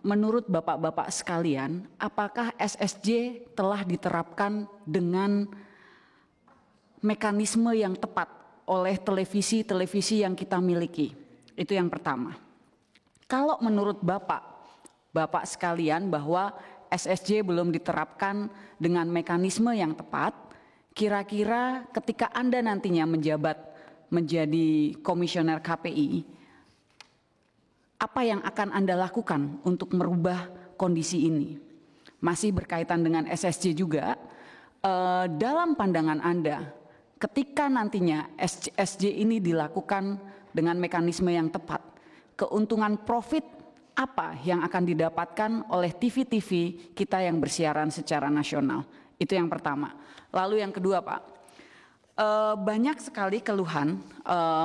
menurut Bapak-Bapak sekalian, apakah SSJ telah diterapkan dengan mekanisme yang tepat oleh televisi-televisi yang kita miliki? Itu yang pertama. Kalau menurut Bapak sekalian bahwa SSJ belum diterapkan dengan mekanisme yang tepat, kira-kira ketika Anda nantinya menjabat menjadi komisioner KPI, apa yang akan Anda lakukan untuk merubah kondisi ini? Masih berkaitan dengan SSJ juga, dalam pandangan Anda, ketika nantinya SSJ ini dilakukan dengan mekanisme yang tepat, keuntungan profit apa yang akan didapatkan oleh TV-TV kita yang bersiaran secara nasional? Itu yang pertama. Lalu yang kedua, Pak, banyak sekali keluhan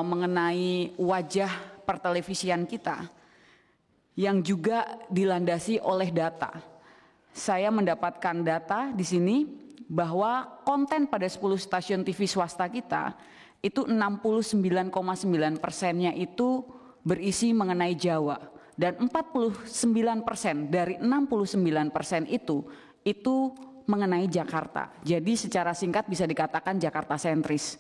mengenai wajah pertelevisian kita yang juga dilandasi oleh data. Saya mendapatkan data di sini bahwa konten pada 10 stasiun TV swasta kita itu 69,9%-nya itu berisi mengenai Jawa, dan 49% dari 69% itu mengenai Jakarta. Jadi secara singkat bisa dikatakan Jakarta sentris.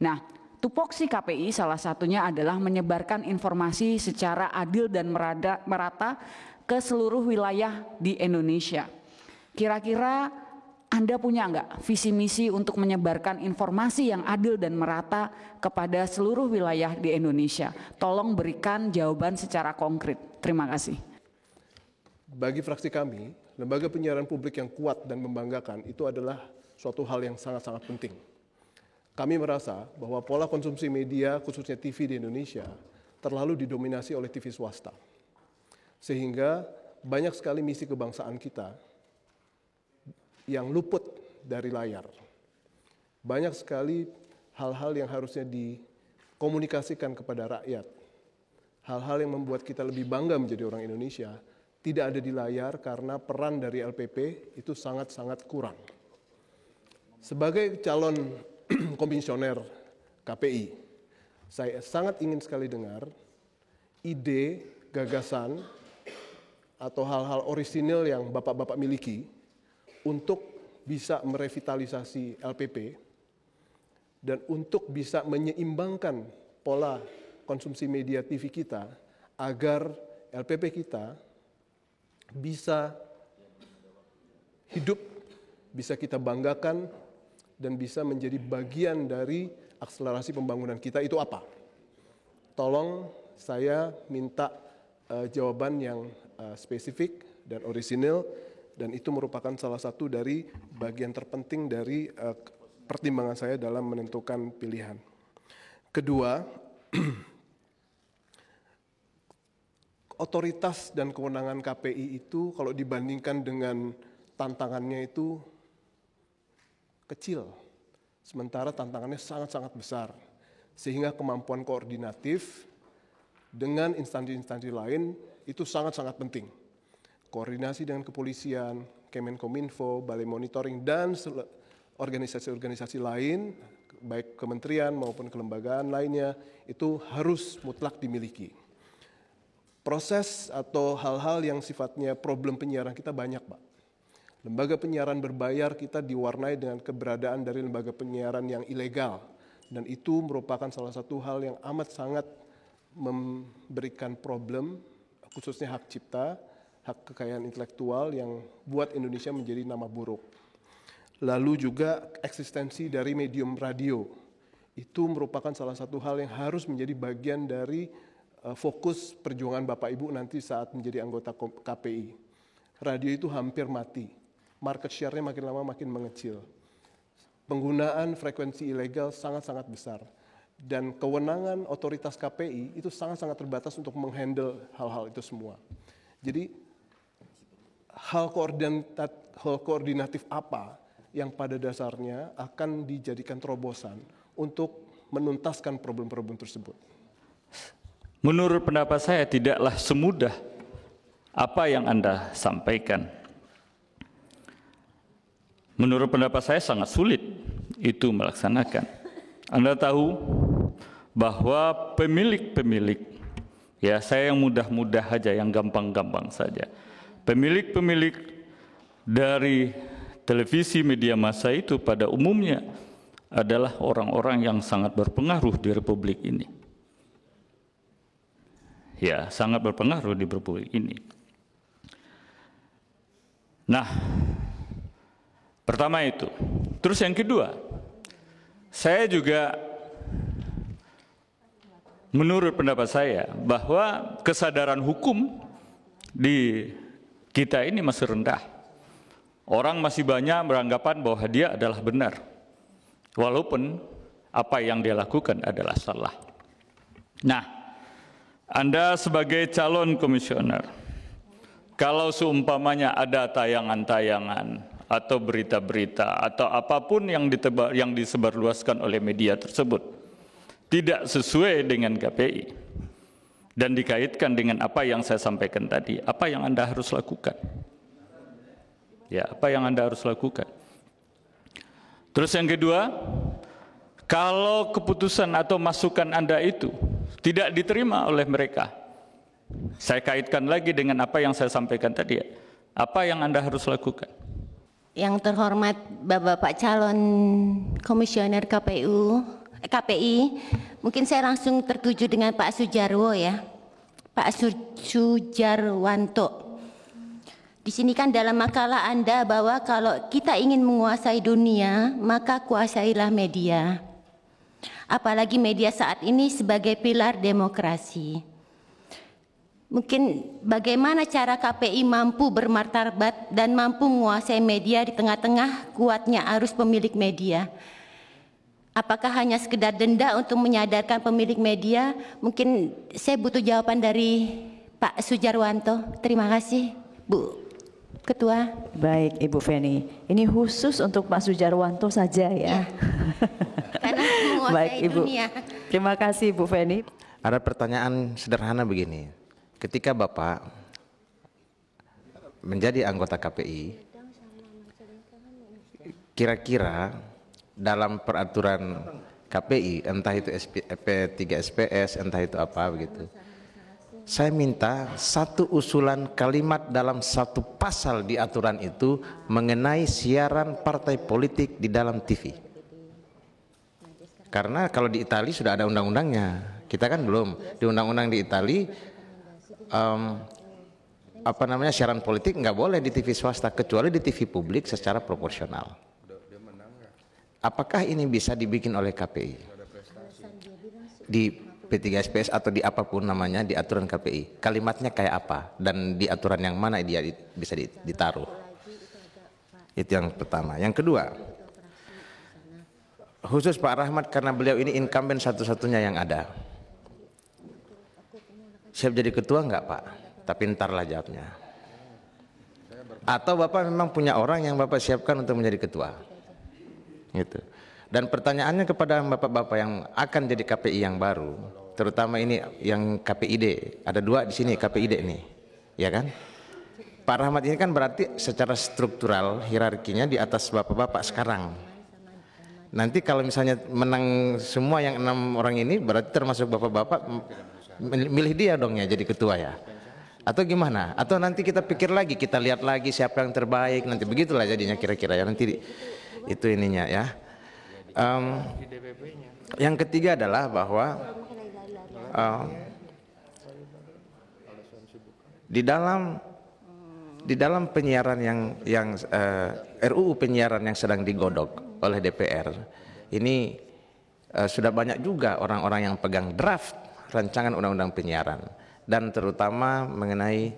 Nah, tupoksi KPI salah satunya adalah menyebarkan informasi secara adil dan merata ke seluruh wilayah di Indonesia. Kira-kira Anda punya nggak visi misi untuk menyebarkan informasi yang adil dan merata kepada seluruh wilayah di Indonesia? Tolong berikan jawaban secara konkret. Terima kasih. Bagi fraksi kami, lembaga penyiaran publik yang kuat dan membanggakan itu adalah suatu hal yang sangat-sangat penting. Kami merasa bahwa pola konsumsi media, khususnya TV di Indonesia, terlalu didominasi oleh TV swasta. Sehingga banyak sekali misi kebangsaan kita yang luput dari layar. Banyak sekali hal-hal yang harusnya dikomunikasikan kepada rakyat. Hal-hal yang membuat kita lebih bangga menjadi orang Indonesia, tidak ada di layar karena peran dari LPP itu sangat-sangat kurang. Sebagai calon komisioner KPI, saya sangat ingin sekali dengar ide, gagasan, atau hal-hal orisinil yang Bapak-Bapak miliki untuk bisa merevitalisasi LPP dan untuk bisa menyeimbangkan pola konsumsi media TV kita agar LPP kita bisa hidup, bisa kita banggakan, dan bisa menjadi bagian dari akselerasi pembangunan kita. Itu apa? Tolong saya minta jawaban yang spesifik dan orisinil, dan itu merupakan salah satu dari bagian terpenting dari pertimbangan saya dalam menentukan pilihan. Kedua, otoritas dan kewenangan KPI itu kalau dibandingkan dengan tantangannya itu kecil, sementara tantangannya sangat-sangat besar, sehingga kemampuan koordinatif dengan instansi-instansi lain itu sangat-sangat penting. Koordinasi dengan kepolisian, Kemenkominfo, Balai Monitoring, dan organisasi-organisasi lain, baik kementerian maupun kelembagaan lainnya, itu harus mutlak dimiliki. Proses atau hal-hal yang sifatnya problem penyiaran kita banyak, Pak. Lembaga penyiaran berbayar kita diwarnai dengan keberadaan dari lembaga penyiaran yang ilegal, dan itu merupakan salah satu hal yang amat sangat memberikan problem, khususnya hak cipta, hak kekayaan intelektual yang buat Indonesia menjadi nama buruk. Lalu juga eksistensi dari medium radio, itu merupakan salah satu hal yang harus menjadi bagian dari fokus perjuangan Bapak Ibu nanti saat menjadi anggota KPI. Radio itu hampir mati. Market share-nya makin lama makin mengecil. Penggunaan frekuensi ilegal sangat-sangat besar. Dan kewenangan otoritas KPI itu sangat-sangat terbatas untuk menghandle hal-hal itu semua. Jadi hal koordinatif apa yang pada dasarnya akan dijadikan terobosan untuk menuntaskan problem-problem tersebut? Menurut pendapat saya tidaklah semudah apa yang Anda sampaikan. Menurut pendapat saya sangat sulit itu melaksanakan. Anda tahu bahwa pemilik-pemilik, ya saya yang mudah-mudah saja, yang gampang-gampang saja. pemilik-pemilik dari televisi media massa itu pada umumnya adalah orang-orang yang sangat berpengaruh di Republik ini. Ya, sangat berpengaruh di Republik ini. Nah, pertama itu. Terus yang kedua, saya juga menurut pendapat saya bahwa kesadaran hukum di kita ini masih rendah. Orang masih banyak beranggapan bahwa dia adalah benar, walaupun apa yang dia lakukan adalah salah. Nah, Anda sebagai calon komisioner, kalau seumpamanya ada tayangan-tayangan atau berita-berita atau apapun yang disebarluaskan oleh media tersebut tidak sesuai dengan KPI dan dikaitkan dengan apa yang saya sampaikan tadi, apa yang Anda harus lakukan? Ya, apa yang Anda harus lakukan? Terus yang kedua, kalau keputusan atau masukan Anda itu tidak diterima oleh mereka, saya kaitkan lagi dengan apa yang saya sampaikan tadi. Apa yang Anda harus lakukan? Yang terhormat Bapak calon komisioner KPI, mungkin saya langsung tertuju dengan Pak Sujarwo ya, Pak Sujarwanto. Di sini kan dalam makalah Anda bahwa kalau kita ingin menguasai dunia, maka kuasailah media. Apalagi media saat ini sebagai pilar demokrasi. Mungkin bagaimana cara KPI mampu bermartabat dan mampu menguasai media di tengah-tengah kuatnya arus pemilik media? Apakah hanya sekedar denda untuk menyadarkan pemilik media? Mungkin saya butuh jawaban dari Pak Sujarwanto. Terima kasih, Bu Ketua. Baik, Ibu Feni. Ini khusus untuk Pak Sujarwanto saja ya. Karena menguasai Baik, Ibu. dunia. Terima kasih, Bu Feni. Ada pertanyaan sederhana begini. Ketika Bapak menjadi anggota KPI, kira-kira dalam peraturan KPI, entah itu SP3SPS, entah itu apa begitu, saya minta satu usulan kalimat dalam satu pasal di aturan itu mengenai siaran partai politik di dalam TV. Karena kalau di Italia sudah ada undang-undangnya, kita kan belum. Di undang-undang di Italia siaran politik nggak boleh di TV swasta kecuali di TV publik secara proporsional. Apakah ini bisa dibikin oleh KPI di P3SPS atau di apapun namanya di aturan KPI? Kalimatnya kayak apa dan di aturan yang mana dia bisa ditaruh? Itu yang pertama. Yang kedua, khusus Pak Rahmat karena beliau ini incumbent satu-satunya yang ada. Siap jadi ketua enggak Pak? Tapi ntarlah jawabnya. Atau Bapak memang punya orang yang Bapak siapkan untuk menjadi ketua? Gitu. Dan pertanyaannya kepada Bapak-Bapak yang akan jadi KPI yang baru, terutama ini yang KPID, ada dua di sini KPID ini, ya kan? Pak Rahmat ini kan berarti secara struktural hierarkinya di atas Bapak-Bapak sekarang. Nanti kalau misalnya menang semua yang 6 orang ini, berarti termasuk Bapak-Bapak milih dia dong ya jadi ketua ya, atau gimana? Atau nanti kita pikir lagi, kita lihat lagi siapa yang terbaik, nanti begitulah jadinya kira-kira ya, nanti itu ininya ya. Yang ketiga adalah bahwa di dalam penyiaran yang RUU penyiaran yang sedang digodok oleh DPR ini sudah banyak juga orang-orang yang pegang draft rancangan undang-undang penyiaran dan terutama mengenai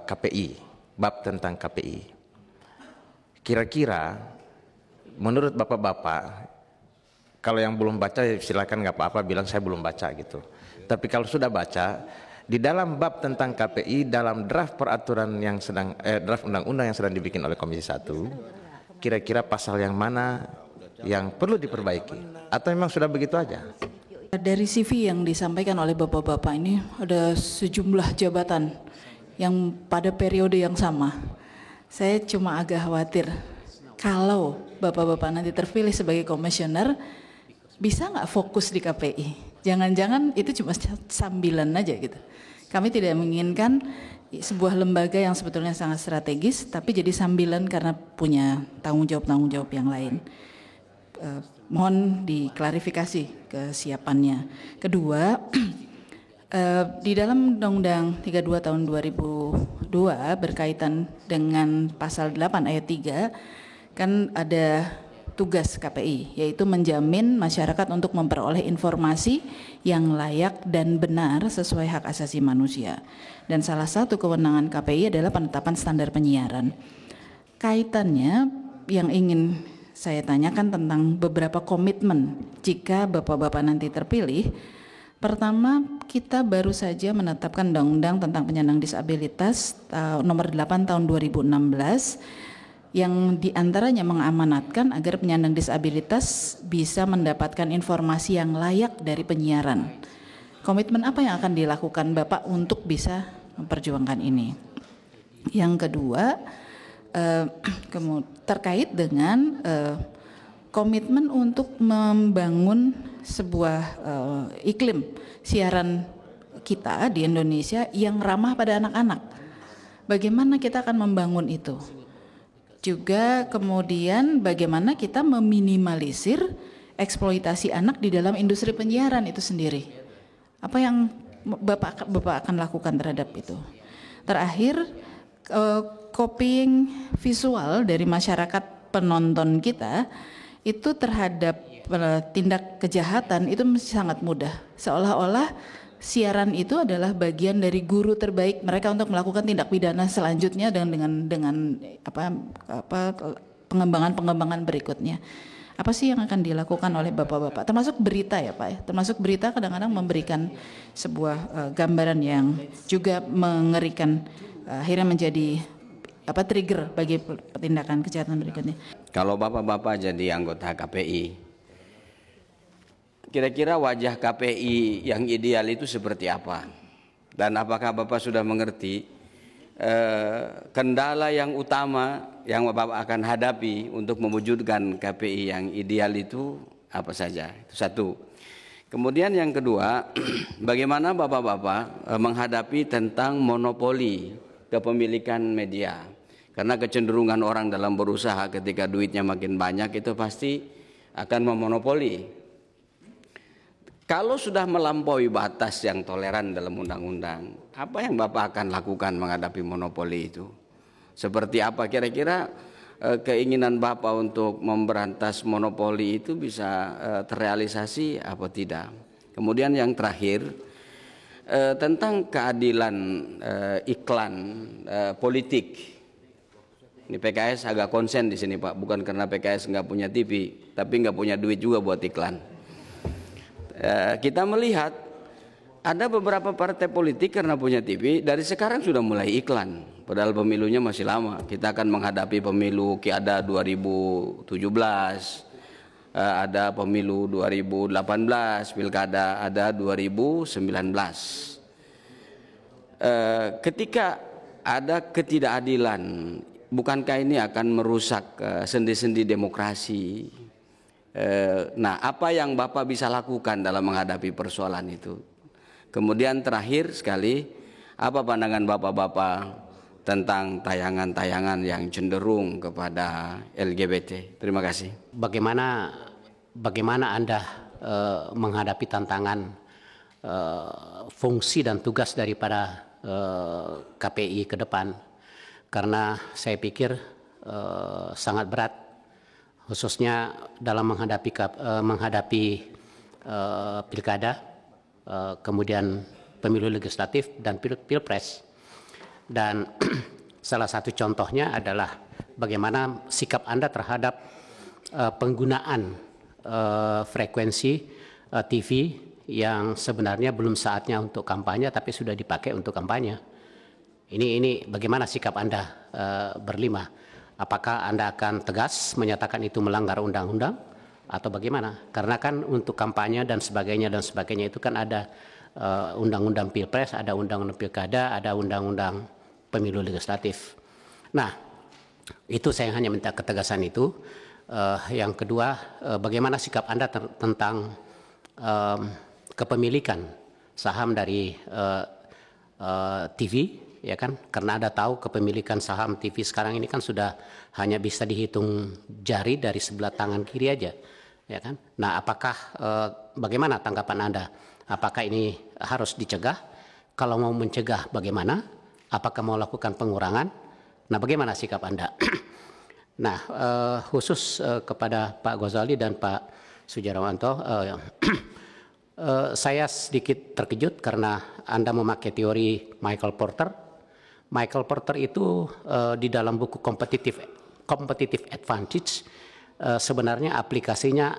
KPI, bab tentang KPI. Kira-kira menurut Bapak-bapak, kalau yang belum baca silakan nggak apa-apa bilang saya belum baca gitu. Tapi kalau sudah baca, di dalam bab tentang KPI dalam draft peraturan yang sedang draft undang-undang yang sedang dibikin oleh Komisi 1, kira-kira pasal yang mana yang perlu diperbaiki atau memang sudah begitu aja? Dari CV yang disampaikan oleh Bapak-bapak ini ada sejumlah jabatan yang pada periode yang sama. Saya cuma agak khawatir kalau Bapak-bapak nanti terpilih sebagai komisioner bisa nggak fokus di KPI? Jangan-jangan itu cuma sambilan aja gitu. Kami tidak menginginkan sebuah lembaga yang sebetulnya sangat strategis, tapi jadi sambilan karena punya tanggung jawab yang lain. Mohon diklarifikasi kesiapannya. Kedua, di dalam Undang-Undang 32 tahun 2002 berkaitan dengan pasal 8 ayat 3 kan ada tugas KPI, yaitu menjamin masyarakat untuk memperoleh informasi yang layak dan benar sesuai hak asasi manusia. Dan salah satu kewenangan KPI adalah penetapan standar penyiaran. Kaitannya yang ingin saya tanyakan tentang beberapa komitmen jika Bapak-Bapak nanti terpilih. Pertama, kita baru saja menetapkan Undang-Undang tentang penyandang disabilitas nomor 8 tahun 2016 yang diantaranya mengamanatkan agar penyandang disabilitas bisa mendapatkan informasi yang layak dari penyiaran. Komitmen apa yang akan dilakukan Bapak untuk bisa memperjuangkan ini? Yang kedua, terkait dengan komitmen untuk membangun sebuah iklim siaran kita di Indonesia yang ramah pada anak-anak. Bagaimana kita akan membangun itu? Juga kemudian bagaimana kita meminimalisir eksploitasi anak di dalam industri penyiaran itu sendiri. Apa yang Bapak akan lakukan terhadap itu? Terakhir, copying visual dari masyarakat penonton kita itu terhadap tindak kejahatan itu sangat mudah. Seolah-olah siaran itu adalah bagian dari guru terbaik mereka untuk melakukan tindak pidana selanjutnya dengan pengembangan berikutnya. Apa sih yang akan dilakukan oleh Bapak-Bapak? Termasuk berita ya Pak ya. Termasuk berita kadang-kadang memberikan sebuah gambaran yang juga mengerikan, akhirnya menjadi trigger bagi tindakan kejahatan berikutnya. Kalau Bapak-Bapak jadi anggota KPI, kira-kira wajah KPI yang ideal itu seperti apa? Dan apakah Bapak sudah mengerti kendala yang utama yang Bapak akan hadapi untuk mewujudkan KPI yang ideal itu apa saja? Itu satu. Kemudian yang kedua, bagaimana Bapak-Bapak menghadapi tentang monopoli kepemilikan media? Karena kecenderungan orang dalam berusaha ketika duitnya makin banyak itu pasti akan memonopoli. Kalau sudah melampaui batas yang toleran dalam undang-undang, apa yang Bapak akan lakukan menghadapi monopoli itu? Seperti apa kira-kira keinginan Bapak untuk memberantas monopoli itu bisa terrealisasi apa tidak? Kemudian yang terakhir, tentang keadilan iklan politik. Ini PKS agak konsen di sini Pak, bukan karena PKS nggak punya TV, tapi nggak punya duit juga buat iklan. Kita melihat ada beberapa partai politik karena punya TV dari sekarang sudah mulai iklan, padahal pemilunya masih lama. Kita akan menghadapi pemilu ada 2017, ada pemilu 2018, pilkada ada 2019. Ketika ada ketidakadilan, bukankah ini akan merusak sendi-sendi demokrasi? Nah, apa yang Bapak bisa lakukan dalam menghadapi persoalan itu? Kemudian terakhir sekali, apa pandangan Bapak-Bapak tentang tayangan-tayangan yang cenderung kepada LGBT? Terima kasih. Bagaimana Anda menghadapi tantangan fungsi dan tugas daripada KPI ke depan? Karena saya pikir sangat berat, khususnya dalam menghadapi pilkada, kemudian pemilu legislatif dan pilpres. Dan salah satu contohnya adalah bagaimana sikap Anda terhadap penggunaan frekuensi TV yang sebenarnya belum saatnya untuk kampanye tapi sudah dipakai untuk kampanye. Ini bagaimana sikap Anda berlima? Apakah Anda akan tegas menyatakan itu melanggar undang-undang atau bagaimana? Karena kan untuk kampanye dan sebagainya itu kan ada undang-undang pilpres, ada undang-undang pilkada, ada undang-undang pemilu legislatif. Nah, itu saya hanya minta ketegasan itu. Yang kedua, bagaimana sikap Anda tentang kepemilikan saham dari TV, ya kan? Karena Anda tahu kepemilikan saham TV sekarang ini kan sudah hanya bisa dihitung jari dari sebelah tangan kiri aja, ya kan? Nah, apakah bagaimana tanggapan Anda? Apakah ini harus dicegah? Kalau mau mencegah, bagaimana? Apakah mau lakukan pengurangan? Nah, bagaimana sikap Anda? Nah, khusus kepada Pak Ghazali dan Pak Sudjarwanto, saya sedikit terkejut karena Anda memakai teori Michael Porter. Michael Porter itu di dalam buku Competitive Advantage sebenarnya aplikasinya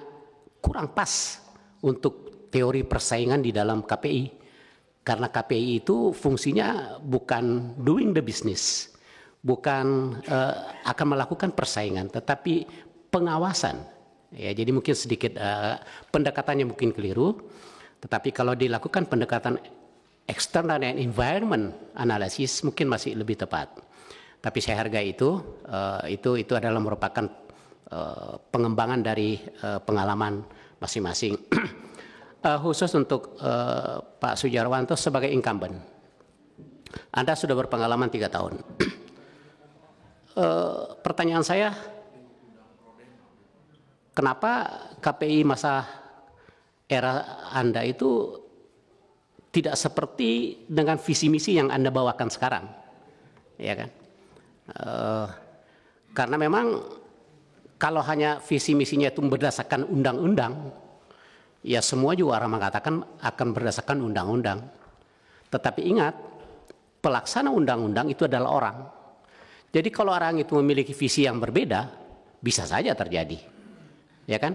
kurang pas untuk teori persaingan di dalam KPI. Karena KPI itu fungsinya bukan doing the business, bukan akan melakukan persaingan, tetapi pengawasan. Ya, jadi mungkin sedikit pendekatannya mungkin keliru, tetapi kalau dilakukan pendekatan external and environment analysis mungkin masih lebih tepat. Tapi saya hargai itu adalah merupakan pengembangan dari pengalaman masing-masing. Khusus untuk Pak Sudjarwanto sebagai incumbent, Anda sudah berpengalaman 3 tahun. Pertanyaan saya, kenapa KPI masa era Anda itu tidak seperti dengan visi misi yang Anda bawakan sekarang, ya kan? Karena memang kalau hanya visi misinya itu berdasarkan undang-undang, ya semua juga orang mengatakan akan berdasarkan undang-undang. Tetapi ingat, pelaksana undang-undang itu adalah orang. Jadi kalau orang itu memiliki visi yang berbeda, bisa saja terjadi. Ya kan?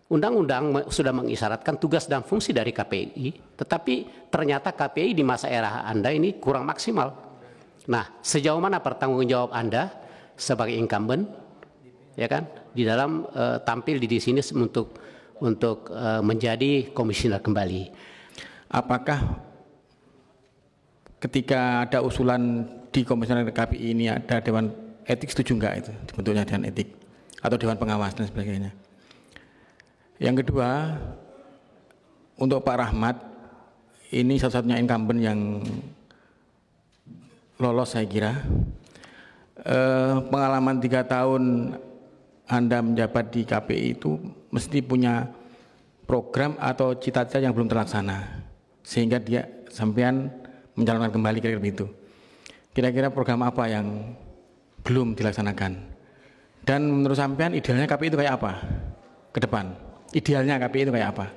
Undang-undang sudah mengisyaratkan tugas dan fungsi dari KPI, tetapi ternyata KPI di masa era Anda ini kurang maksimal. Nah, sejauh mana pertanggungjawab Anda sebagai incumbent, ya kan, di dalam tampil di sini untuk menjadi komisioner kembali. Apakah ketika ada usulan di komisioner KPI ini ada dewan etik, setuju enggak itu dibentuknya dewan etik atau dewan pengawas dan sebagainya? Yang kedua, untuk Pak Rahmat, ini satu-satunya incumbent yang lolos saya kira. Pengalaman 3 tahun Anda menjabat di KPI itu mesti punya program atau cita-cita yang belum terlaksana sehingga dia sampean mencalonkan kembali, kira-kira begitu. Kira-kira program apa yang belum dilaksanakan? Dan menurut sampean idealnya KPI itu kayak apa ke depan? Idealnya KPI itu kayak apa?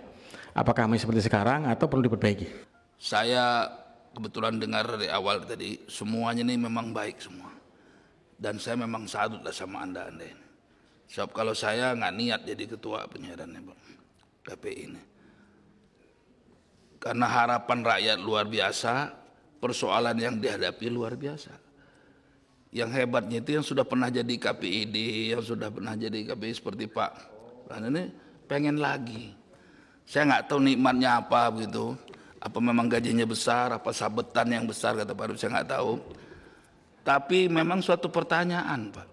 Apakah masih seperti sekarang atau perlu diperbaiki? Saya kebetulan dengar dari awal tadi semuanya ini memang baik semua. Dan saya memang salutlah sama Anda ini. Sebab kalau saya nggak niat jadi ketua penyiaran KPI ini. Karena harapan rakyat luar biasa, persoalan yang dihadapi luar biasa. Yang hebatnya itu yang sudah pernah jadi KPID, yang sudah pernah jadi KPI seperti Pak. Dan ini pengen lagi. Saya nggak tahu nikmatnya apa begitu. Apa memang gajinya besar, apa sabetan yang besar kata Pak Ruf, saya nggak tahu. Tapi memang suatu pertanyaan, Pak.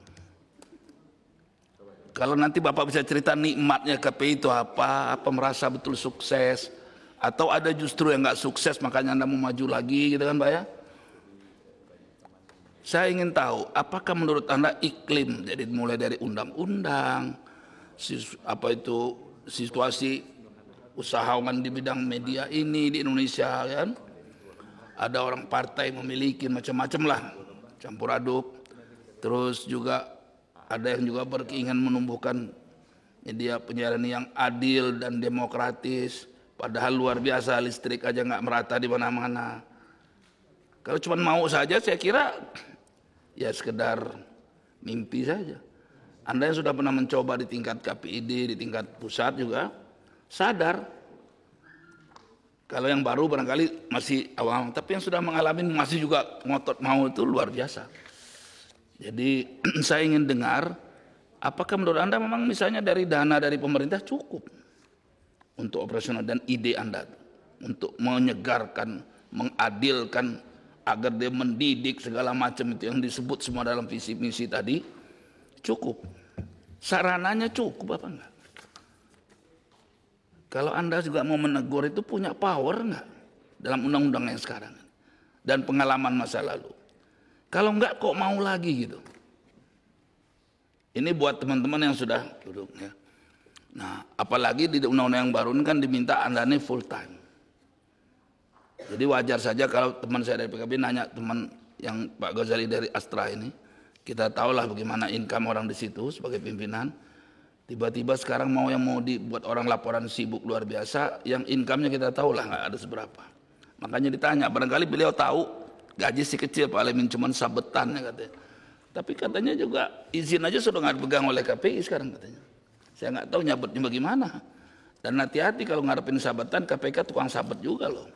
Kalau nanti Bapak bisa cerita nikmatnya KPI itu apa merasa betul sukses, atau ada justru yang nggak sukses makanya Anda mau maju lagi gitu kan Pak ya. Saya ingin tahu apakah menurut Anda iklim, jadi mulai dari undang-undang, situasi usahawan di bidang media ini di Indonesia kan, ada orang partai memiliki macam-macam lah, campur aduk, terus juga ada yang juga berkeinginan menumbuhkan media penyiaran yang adil dan demokratis, padahal luar biasa listrik aja nggak merata di mana-mana. Kalau cuma mau saja saya kira ya sekedar mimpi saja. Anda yang sudah pernah mencoba di tingkat KPID, di tingkat pusat juga sadar. Kalau yang baru barangkali masih awam, tapi yang sudah mengalami masih juga ngotot mau itu luar biasa. Jadi saya ingin dengar, apakah menurut Anda memang misalnya dari dana dari pemerintah cukup untuk operasional dan ide Anda untuk menyegarkan, mengadilkan agar dia mendidik segala macam itu yang disebut semua dalam visi misi tadi cukup? Sarananya cukup apa enggak? Kalau Anda juga mau menegur itu punya power enggak dalam undang-undang yang sekarang dan pengalaman masa lalu. Kalau enggak kok mau lagi gitu. Ini buat teman-teman yang sudah duduk ya. Nah, apalagi di undang-undang yang baru ini kan diminta Anda ini full time. Jadi wajar saja kalau teman saya dari PKB nanya teman yang Pak Ghazali dari Astra ini, kita tahulah bagaimana income orang di situ sebagai pimpinan. Tiba-tiba sekarang mau dibuat orang laporan sibuk luar biasa, yang income-nya kita tahulah nggak ada seberapa. Makanya ditanya, barangkali beliau tahu gaji si kecil Pak Alemin cuma sabetan ya katanya. Tapi katanya juga izin aja sudah nggak dipegang oleh KPI sekarang katanya. Saya nggak tahu nyabetnya bagaimana. Dan hati-hati kalau ngarepin sabetan, KPK tukang sabet juga loh.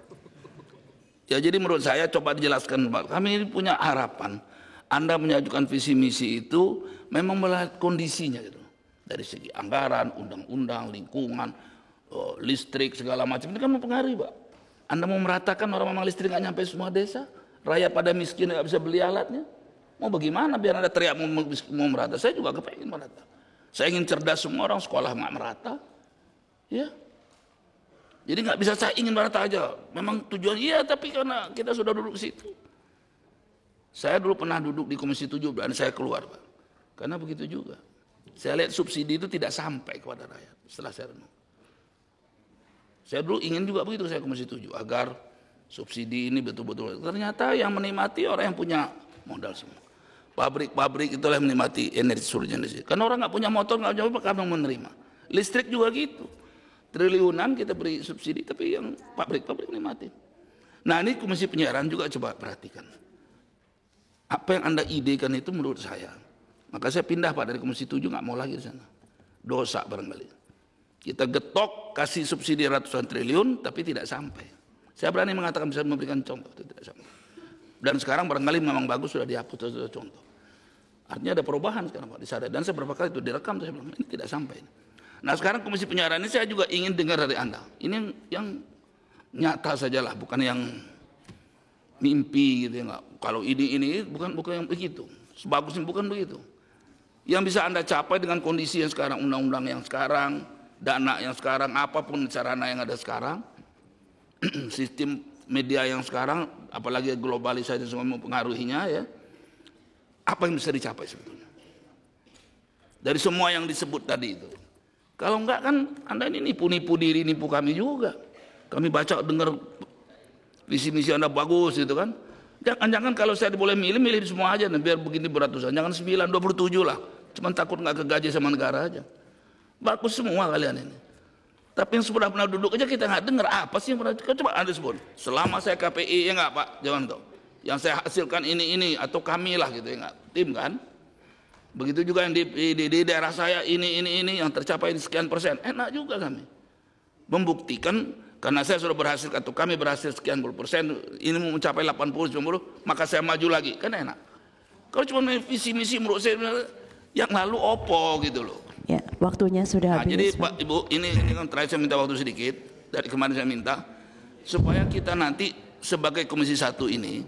Ya jadi menurut saya coba dijelaskan Pak. Kami ini punya harapan. Anda mengajukan visi misi itu memang melihat kondisinya gitu. Dari segi anggaran, undang-undang, lingkungan, listrik segala macam ini kan mempengaruhi Pak. Anda mau meratakan orang memang listrik nggak nyampe semua desa, rakyat pada miskin nggak bisa beli alatnya. Mau bagaimana biar Anda teriak mau merata? Saya juga kepengen merata. Saya ingin cerdas semua orang, sekolah nggak merata, ya. Jadi nggak bisa saya ingin merata aja. Memang tujuan iya, tapi karena kita sudah duduk di situ. Saya dulu pernah duduk di Komisi 7 dan saya keluar Pak. Karena begitu juga. Saya lihat subsidi itu tidak sampai kepada rakyat setelah saya renung. Saya dulu ingin juga begitu saya Komisi 7 agar subsidi ini betul-betul. Ternyata yang menikmati orang yang punya modal semua. Pabrik-pabrik itulah yang menikmati energi surya Indonesia. Karena orang nggak punya motor nggak punya apa kadang menerima. Listrik juga gitu. Triliunan kita beri subsidi tapi yang pabrik-pabrik menikmati. Nah ini Komisi Penyiaran juga coba perhatikan. Apa yang Anda idekan itu menurut saya. Maka saya pindah Pak dari Komisi 7 nggak mau lagi di sana. Dosa barangkali. Kita getok kasih subsidi ratusan triliun tapi tidak sampai. Saya berani mengatakan bisa memberikan contoh itu tidak sampai. Dan sekarang barangkali memang bagus sudah dihapus sudah contoh. Artinya ada perubahan sekarang Pak di sana. Dan saya berapa kali itu direkam saya bilang ini tidak sampai. Nah sekarang Komisi Penyiaran ini saya juga ingin dengar dari Anda. Ini yang nyata sajalah bukan yang mimpi gitu ya enggak. Kalau ini bukan yang begitu. Sebagusnya bukan begitu. Yang bisa Anda capai dengan kondisi yang sekarang, undang-undang yang sekarang, dana yang sekarang, apapun sarana yang ada sekarang, sistem media yang sekarang, apalagi globalisasi semua mempengaruhinya ya, apa yang bisa dicapai sebetulnya? Dari semua yang disebut tadi itu. Kalau enggak kan Anda ini nipu-nipu diri, nipu kami juga. Kami baca, dengar visi misi Anda bagus gitu kan. Jangan-jangan kalau saya boleh milih semua aja biar begini beratusan. Jangan 9, 27 lah. Cuman takut nggak kegaji sama negara aja. Bagus semua kalian ini. Tapi yang sudah pernah duduk aja kita nggak dengar apa sih yang pernah. Coba Anda sebut. Selama saya KPI ya nggak Pak, jangan tahu. Yang saya hasilkan ini atau kami lah gitu ya nggak. Tim kan. Begitu juga yang di daerah saya ini yang tercapai sekian persen. Enak juga kami. Membuktikan. Karena saya sudah berhasil atau kami berhasil sekian puluh persen, ini mau mencapai 80, 90, maka saya maju lagi, kan enak. Kalau cuma visi misi menurut saya yang lalu opo gitu loh. Ya, waktunya sudah habis. Jadi Pak Ibu, ini kan terakhir saya minta waktu sedikit, dari kemarin saya minta, supaya kita nanti sebagai Komisi 1 ini,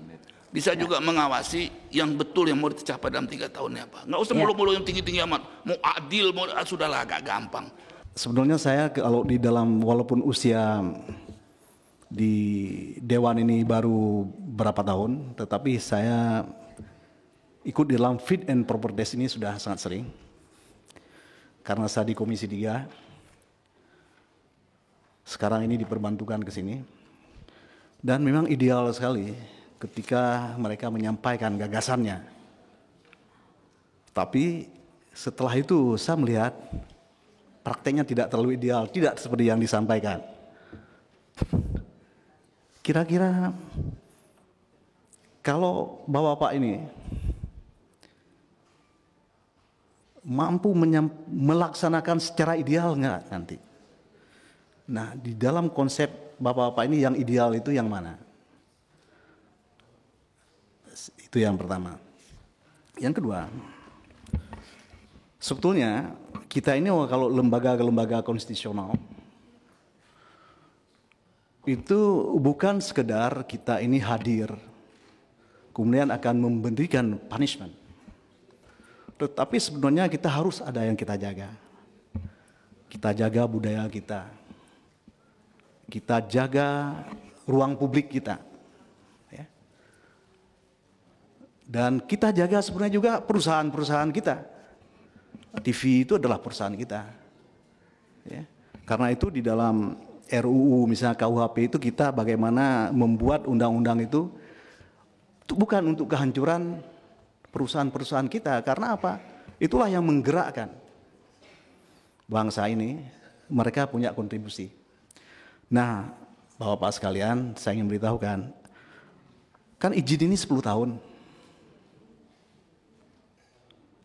bisa juga mengawasi yang betul yang mau dicapai dalam 3 tahunnya Pak. Nggak usah mulu-mulu yang tinggi-tinggi amat, mau adil, sudahlah agak gampang. Sebenarnya saya kalau di dalam walaupun usia di Dewan ini baru berapa tahun, tetapi saya ikut di dalam fit and proper test ini sudah sangat sering. Karena saya di Komisi 3, sekarang ini diperbantukan ke sini. Dan memang ideal sekali ketika mereka menyampaikan gagasannya. Tapi setelah itu saya melihat prakteknya tidak terlalu ideal, tidak seperti yang disampaikan. Kira-kira kalau Bapak-Bapak ini mampu melaksanakan secara ideal enggak nanti? Nah, di dalam konsep Bapak-Bapak ini yang ideal itu yang mana? Itu yang pertama. Yang kedua, sebetulnya kita ini kalau lembaga-lembaga konstitusional itu bukan sekedar kita ini hadir kemudian akan memberikan punishment, tetapi sebenarnya kita harus ada yang kita jaga. Kita jaga budaya kita jaga ruang publik kita. Ya. Dan kita jaga sebenarnya juga perusahaan-perusahaan kita. TV itu adalah perusahaan kita. Ya. Karena itu di dalam RUU misalnya KUHP itu kita bagaimana membuat undang-undang itu bukan untuk kehancuran perusahaan-perusahaan kita. Karena apa? Itulah yang menggerakkan bangsa ini, mereka punya kontribusi. Nah, Bapak-Bapak sekalian, saya ingin beritahukan, kan izin ini 10 tahun.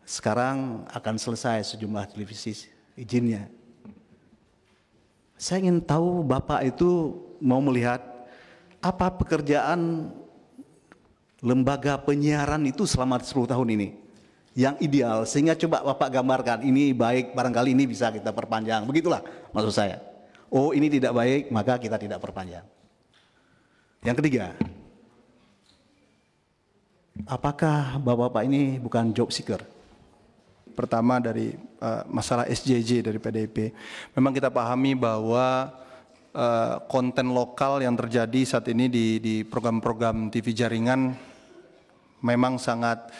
Sekarang akan selesai sejumlah televisi izinnya. Saya ingin tahu Bapak itu mau melihat apa pekerjaan lembaga penyiaran itu selama 10 tahun ini yang ideal, sehingga coba Bapak gambarkan ini baik, barangkali ini bisa kita perpanjang. Begitulah maksud saya. Oh, ini tidak baik, maka kita tidak perpanjang. Yang ketiga, apakah Bapak-Bapak ini bukan job seeker? Pertama dari masalah SJJ dari PDIP. Memang kita pahami bahwa konten lokal yang terjadi saat ini di program-program TV jaringan memang sangat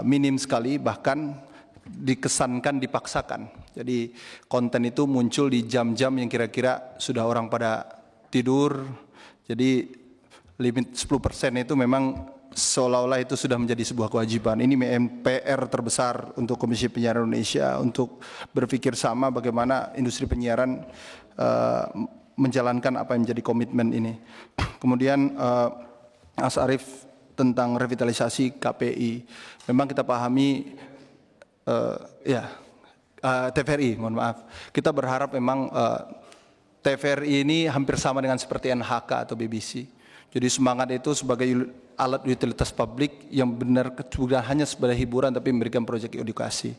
minim sekali, bahkan dikesankan dipaksakan. Jadi konten itu muncul di jam-jam yang kira-kira sudah orang pada tidur. Jadi limit 10% itu memang seolah-olah itu sudah menjadi sebuah kewajiban. Ini PR terbesar untuk Komisi Penyiaran Indonesia untuk berpikir sama bagaimana industri penyiaran menjalankan apa yang menjadi komitmen ini. Kemudian Mas Arief tentang revitalisasi KPI. Memang kita pahami TVRI, mohon maaf. Kita berharap memang TVRI ini hampir sama dengan seperti NHK atau BBC. Jadi semangat itu sebagai alat utilitas publik yang benar bukan hanya sebagai hiburan tapi memberikan proyek edukasi.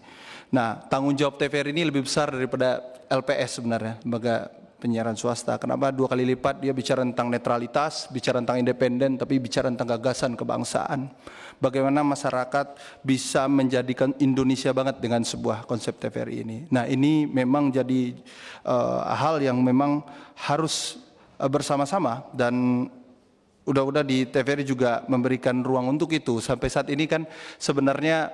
Nah, tanggung jawab TVRI ini lebih besar daripada LPS sebenarnya, lembaga penyiaran swasta. Kenapa? 2 kali lipat dia bicara tentang netralitas, bicara tentang independen, tapi bicara tentang gagasan kebangsaan. Bagaimana masyarakat bisa menjadikan Indonesia banget dengan sebuah konsep TVRI ini. Nah, ini memang jadi hal yang memang harus bersama-sama, dan udah di TVRI juga memberikan ruang untuk itu. Sampai saat ini kan sebenarnya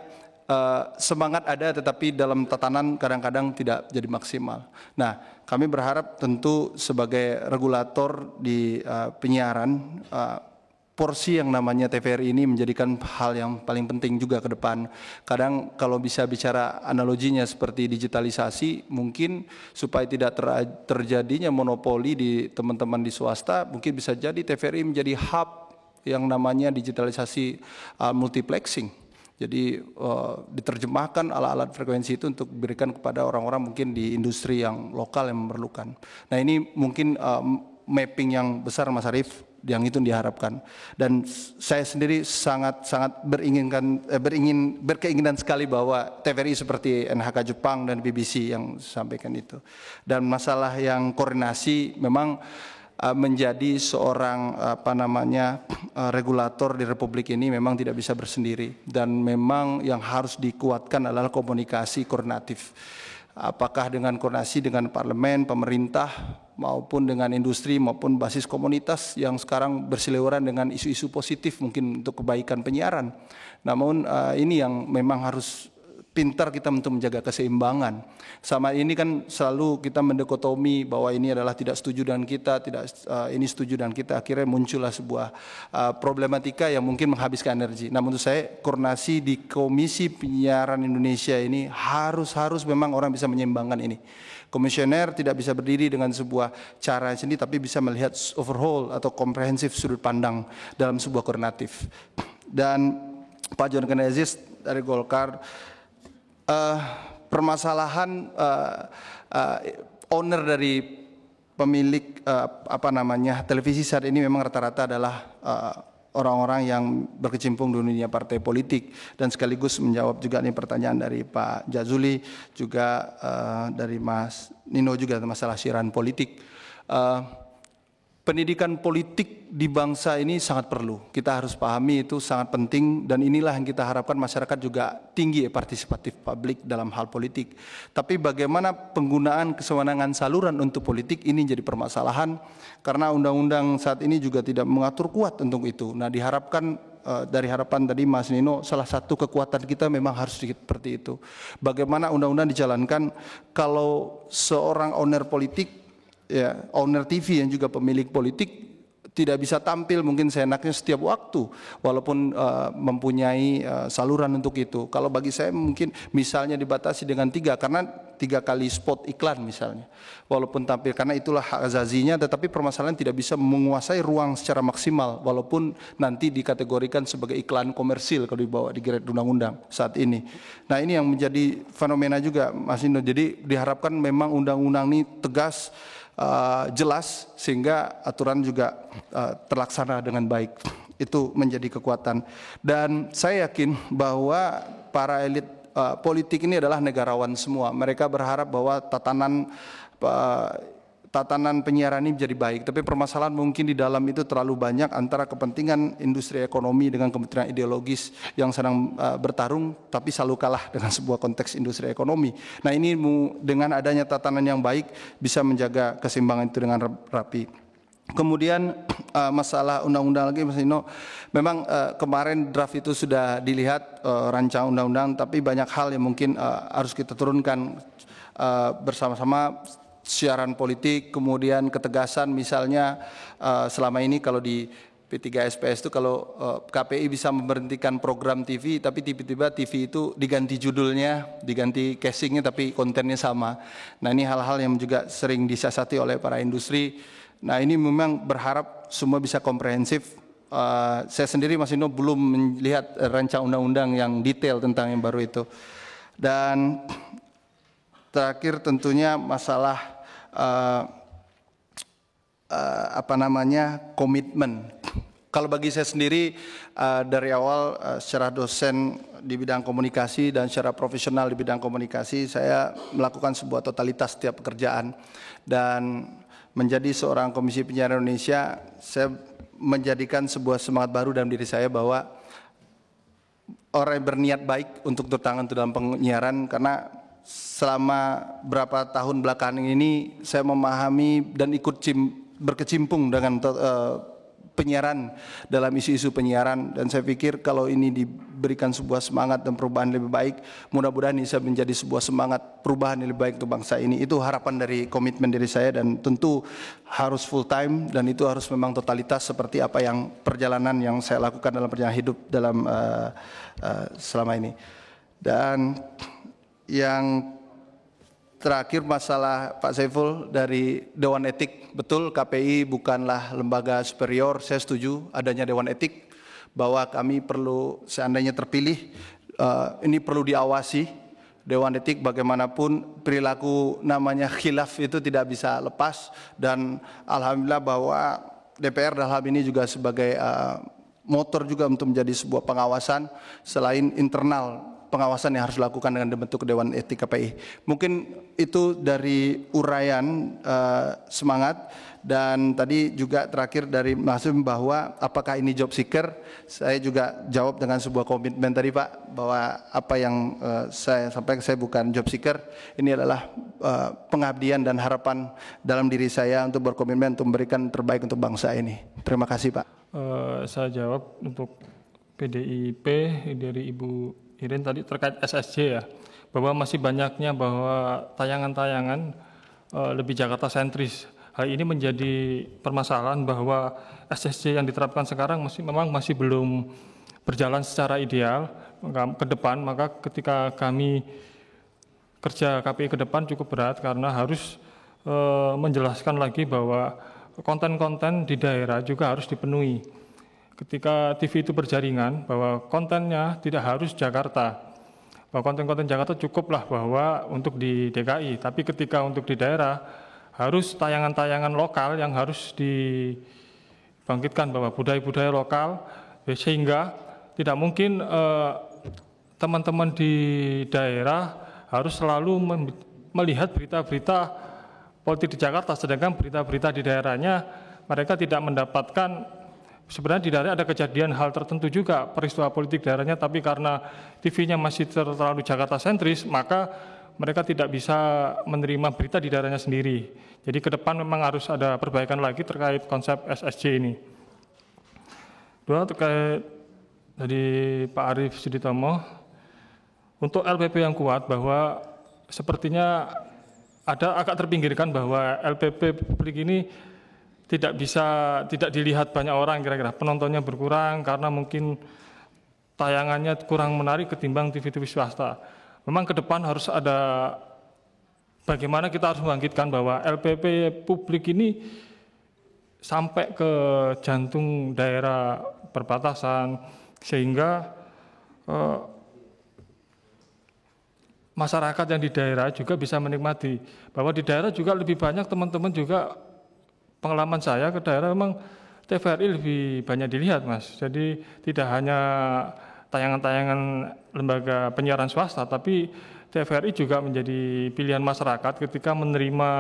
semangat ada, tetapi dalam tatanan kadang-kadang tidak jadi maksimal. Nah, kami berharap tentu sebagai regulator di penyiaran, porsi yang namanya TVRI ini menjadikan hal yang paling penting juga ke depan. Kadang kalau bisa bicara analoginya seperti digitalisasi, mungkin supaya tidak terjadinya monopoli di teman-teman di swasta, mungkin bisa jadi TVRI menjadi hub yang namanya digitalisasi multiplexing. Jadi diterjemahkan alat-alat frekuensi itu untuk diberikan kepada orang-orang mungkin di industri yang lokal yang memerlukan. Nah, ini mungkin mapping yang besar Mas Arief yang itu diharapkan. Dan saya sendiri sangat berkeinginan sekali bahwa TVRI seperti NHK Jepang dan BBC yang sampaikan itu. Dan masalah yang koordinasi memang menjadi seorang regulator di Republik ini memang tidak bisa bersendiri, dan memang yang harus dikuatkan adalah komunikasi koordinatif. Apakah dengan koordinasi dengan parlemen, pemerintah, maupun dengan industri maupun basis komunitas yang sekarang berseliweran dengan isu-isu positif mungkin untuk kebaikan penyiaran. Namun ini yang memang harus pintar kita untuk menjaga keseimbangan. Sama ini kan selalu kita mendekotomi bahwa ini adalah tidak setuju dengan kita, ini setuju dengan kita. Akhirnya muncullah sebuah problematika yang mungkin menghabiskan energi. Nah, menurut saya koordinasi di Komisi Penyiaran Indonesia ini harus memang orang bisa menyeimbangkan ini. Komisioner tidak bisa berdiri dengan sebuah cara sendiri, tapi bisa melihat overhaul atau komprehensif sudut pandang dalam sebuah koordinatif. Dan Pak John Kenezis dari Golkar, permasalahan owner dari pemilik televisi saat ini memang rata-rata adalah orang-orang yang berkecimpung di dunia partai politik, dan sekaligus menjawab juga nih pertanyaan dari Pak Jazuli, juga dari Mas Nino juga masalah siaran politik. pendidikan politik di bangsa ini sangat perlu. Kita harus pahami itu sangat penting dan inilah yang kita harapkan masyarakat juga tinggi partisipatif publik dalam hal politik. Tapi bagaimana penggunaan kewenangan saluran untuk politik ini jadi permasalahan karena undang-undang saat ini juga tidak mengatur kuat untuk itu. Nah, diharapkan dari harapan tadi Mas Nino, salah satu kekuatan kita memang harus seperti itu. Bagaimana undang-undang dijalankan kalau seorang owner politik, ya, owner TV yang juga pemilik politik tidak bisa tampil mungkin seenaknya setiap waktu walaupun mempunyai saluran untuk itu. Kalau bagi saya mungkin misalnya dibatasi dengan 3 karena 3 kali spot iklan misalnya. Walaupun tampil karena itulah hak azazinya, tetapi permasalahan tidak bisa menguasai ruang secara maksimal walaupun nanti dikategorikan sebagai iklan komersil kalau dibawa di Geret undang-undang saat ini. Nah, ini yang menjadi fenomena juga Mas Indo. Jadi diharapkan memang undang-undang ini tegas, jelas sehingga aturan juga terlaksana dengan baik. Itu menjadi kekuatan dan saya yakin bahwa para elit politik ini adalah negarawan semua. Mereka berharap bahwa tatanan penyiaran ini menjadi baik, tapi permasalahan mungkin di dalam itu terlalu banyak antara kepentingan industri ekonomi dengan kepentingan ideologis yang sedang bertarung tapi selalu kalah dengan sebuah konteks industri ekonomi. Nah, ini dengan adanya tatanan yang baik bisa menjaga keseimbangan itu dengan rapi. Kemudian masalah undang-undang lagi Mas Nino, memang kemarin draft itu sudah dilihat rancangan undang-undang, tapi banyak hal yang mungkin harus kita turunkan bersama-sama. Siaran politik, kemudian ketegasan misalnya selama ini kalau di P3SPS itu kalau KPI bisa memberhentikan program TV tapi tiba-tiba TV itu diganti judulnya, diganti casingnya tapi kontennya sama. Nah, ini hal-hal yang juga sering disiasati oleh para industri. Nah, ini memang berharap semua bisa komprehensif. Saya sendiri Mas Ino belum melihat rancangan undang-undang yang detail tentang yang baru itu. Dan terakhir tentunya masalah komitmen. Kalau bagi saya sendiri dari awal secara dosen di bidang komunikasi dan secara profesional di bidang komunikasi, saya melakukan sebuah totalitas setiap pekerjaan dan menjadi seorang Komisi Penyiaran Indonesia, saya menjadikan sebuah semangat baru dalam diri saya bahwa orang yang berniat baik untuk bertangan dalam penyiaran, karena selama berapa tahun belakangan ini saya memahami dan ikut berkecimpung dengan penyiaran dalam isu-isu penyiaran, dan saya pikir kalau ini diberikan sebuah semangat dan perubahan lebih baik, mudah-mudahan bisa menjadi sebuah semangat perubahan yang lebih baik untuk bangsa ini. Itu harapan dari komitmen diri saya dan tentu harus full time dan itu harus memang totalitas seperti apa yang perjalanan yang saya lakukan dalam perjalanan hidup dalam selama ini. Dan yang terakhir masalah Pak Saiful dari Dewan Etik, betul KPI bukanlah lembaga superior, saya setuju adanya Dewan Etik, bahwa kami perlu seandainya terpilih, ini perlu diawasi. Dewan Etik bagaimanapun perilaku namanya khilaf itu tidak bisa lepas, dan alhamdulillah bahwa DPR dalam hal ini juga sebagai motor juga untuk menjadi sebuah pengawasan selain internal pengawasan yang harus dilakukan dengan bentuk Dewan Etik KPI. Mungkin itu dari uraian semangat, dan tadi juga terakhir dari Mas Im bahwa apakah ini job seeker, saya juga jawab dengan sebuah komitmen tadi Pak, bahwa apa yang saya sampaikan, saya bukan job seeker, ini adalah pengabdian dan harapan dalam diri saya untuk berkomitmen untuk memberikan terbaik untuk bangsa ini. Terima kasih Pak. Saya jawab untuk PDIP dari Ibu Irin tadi terkait SSJ ya, bahwa masih banyaknya bahwa tayangan-tayangan lebih Jakarta sentris. Hal ini menjadi permasalahan bahwa SSJ yang diterapkan sekarang memang masih belum berjalan secara ideal ke depan. Maka ketika kami kerja KPI ke depan cukup berat karena harus menjelaskan lagi bahwa konten-konten di daerah juga harus dipenuhi. Ketika TV itu berjaringan, bahwa kontennya tidak harus Jakarta, bahwa konten-konten Jakarta cukuplah bahwa untuk di DKI, tapi ketika untuk di daerah harus tayangan-tayangan lokal yang harus dibangkitkan, bahwa budaya-budaya lokal, sehingga tidak mungkin teman-teman di daerah harus selalu melihat berita-berita politik di Jakarta, sedangkan berita-berita di daerahnya mereka tidak mendapatkan, sebenarnya di daerah ada kejadian hal tertentu juga, peristiwa politik daerahnya, tapi karena TV-nya masih terlalu Jakarta sentris, maka mereka tidak bisa menerima berita di daerahnya sendiri. Jadi ke depan memang harus ada perbaikan lagi terkait konsep SSJ ini. Dua, terkait dari Pak Arief Suditomo, untuk LPP yang kuat bahwa sepertinya ada agak terpinggirkan bahwa LPP publik ini tidak dilihat banyak orang, kira-kira penontonnya berkurang karena mungkin tayangannya kurang menarik ketimbang TV-TV swasta. Memang ke depan harus ada bagaimana kita harus membangkitkan bahwa LPP publik ini sampai ke jantung daerah perbatasan sehingga masyarakat yang di daerah juga bisa menikmati. Bahwa di daerah juga lebih banyak teman-teman juga, pengalaman saya ke daerah memang TVRI lebih banyak dilihat, Mas. Jadi tidak hanya tayangan-tayangan lembaga penyiaran swasta, tapi TVRI juga menjadi pilihan masyarakat ketika menerima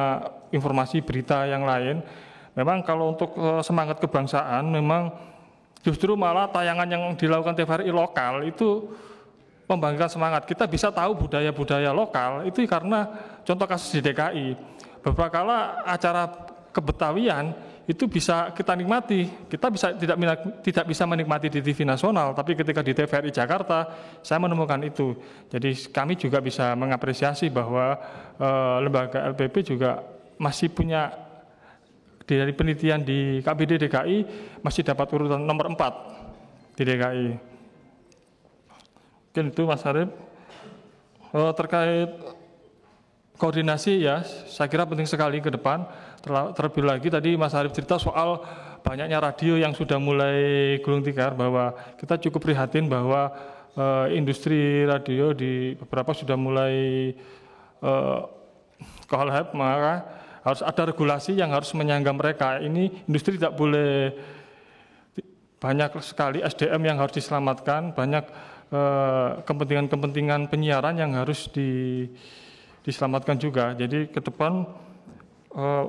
informasi berita yang lain. Memang kalau untuk semangat kebangsaan, memang justru malah tayangan yang dilakukan TVRI lokal itu membangkitkan semangat. Kita bisa tahu budaya-budaya lokal itu karena contoh kasus di DKI. Beberapa kala acara kebetawian itu bisa kita nikmati. Kita tidak bisa menikmati di TV nasional, tapi ketika di TVRI Jakarta saya menemukan itu. Jadi kami juga bisa mengapresiasi bahwa lembaga LPP juga masih punya, dari penelitian di KBD DKI masih dapat urutan nomor 4 di DKI. Mungkin itu Mas Arief. Terkait koordinasi ya, saya kira penting sekali ke depan. Terlebih lagi tadi Mas Arief cerita soal banyaknya radio yang sudah mulai gulung tikar, bahwa kita cukup prihatin bahwa industri radio di beberapa sudah mulai kolab, maka harus ada regulasi yang harus menyangga mereka. Ini industri tidak boleh, banyak sekali SDM yang harus diselamatkan, banyak kepentingan-kepentingan penyiaran yang harus diselamatkan juga. Jadi ke depan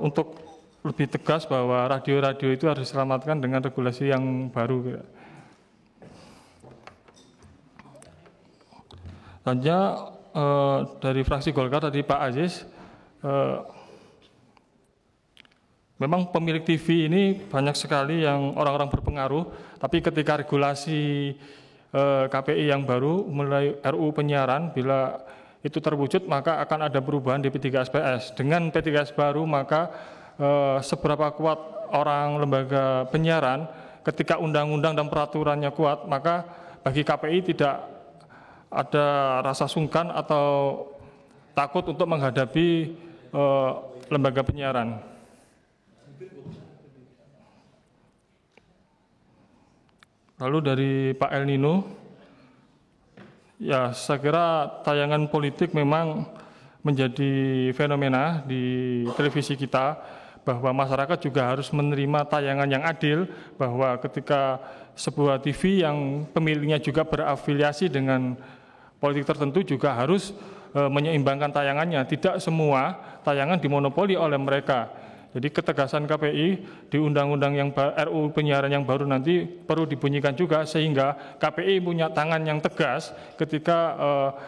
untuk lebih tegas bahwa radio-radio itu harus diselamatkan dengan regulasi yang baru. Selanjutnya dari fraksi Golkar tadi Pak Aziz, memang pemilik TV ini banyak sekali yang orang-orang berpengaruh, tapi ketika regulasi KPI yang baru mulai RUU penyiaran, bila itu terwujud maka akan ada perubahan di P3SPS. Dengan P3S baru maka seberapa kuat orang lembaga penyiaran, ketika undang-undang dan peraturannya kuat, maka bagi KPI tidak ada rasa sungkan atau takut untuk menghadapi lembaga penyiaran. Lalu dari Pak El Nino, ya, saya kira tayangan politik memang menjadi fenomena di televisi kita, bahwa masyarakat juga harus menerima tayangan yang adil, bahwa ketika sebuah TV yang pemiliknya juga berafiliasi dengan politik tertentu juga harus menyeimbangkan tayangannya. Tidak semua tayangan dimonopoli oleh mereka. Jadi ketegasan KPI di undang-undang yang RUU penyiaran yang baru nanti perlu dibunyikan juga, sehingga KPI punya tangan yang tegas ketika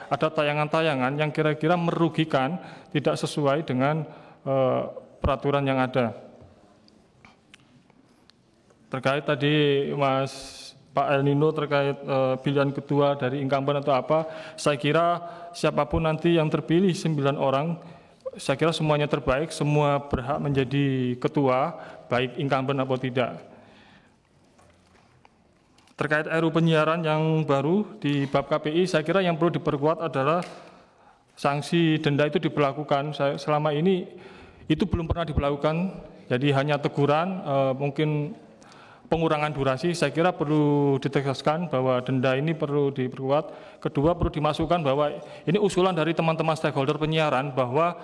ada tayangan-tayangan yang kira-kira merugikan, tidak sesuai dengan peraturan yang ada. Terkait tadi Mas Pak El Nino terkait pilihan ketua dari incumbent atau apa, saya kira siapapun nanti yang terpilih 9 orang, saya kira semuanya terbaik, semua berhak menjadi ketua, baik incumbent atau tidak. Terkait RUU penyiaran yang baru di bab KPI, saya kira yang perlu diperkuat adalah sanksi denda itu diberlakukan. Selama ini itu belum pernah diberlakukan, jadi hanya teguran, mungkin pengurangan durasi. Saya kira perlu ditegaskan bahwa denda ini perlu diperkuat. Kedua, perlu dimasukkan bahwa ini usulan dari teman-teman stakeholder penyiaran, bahwa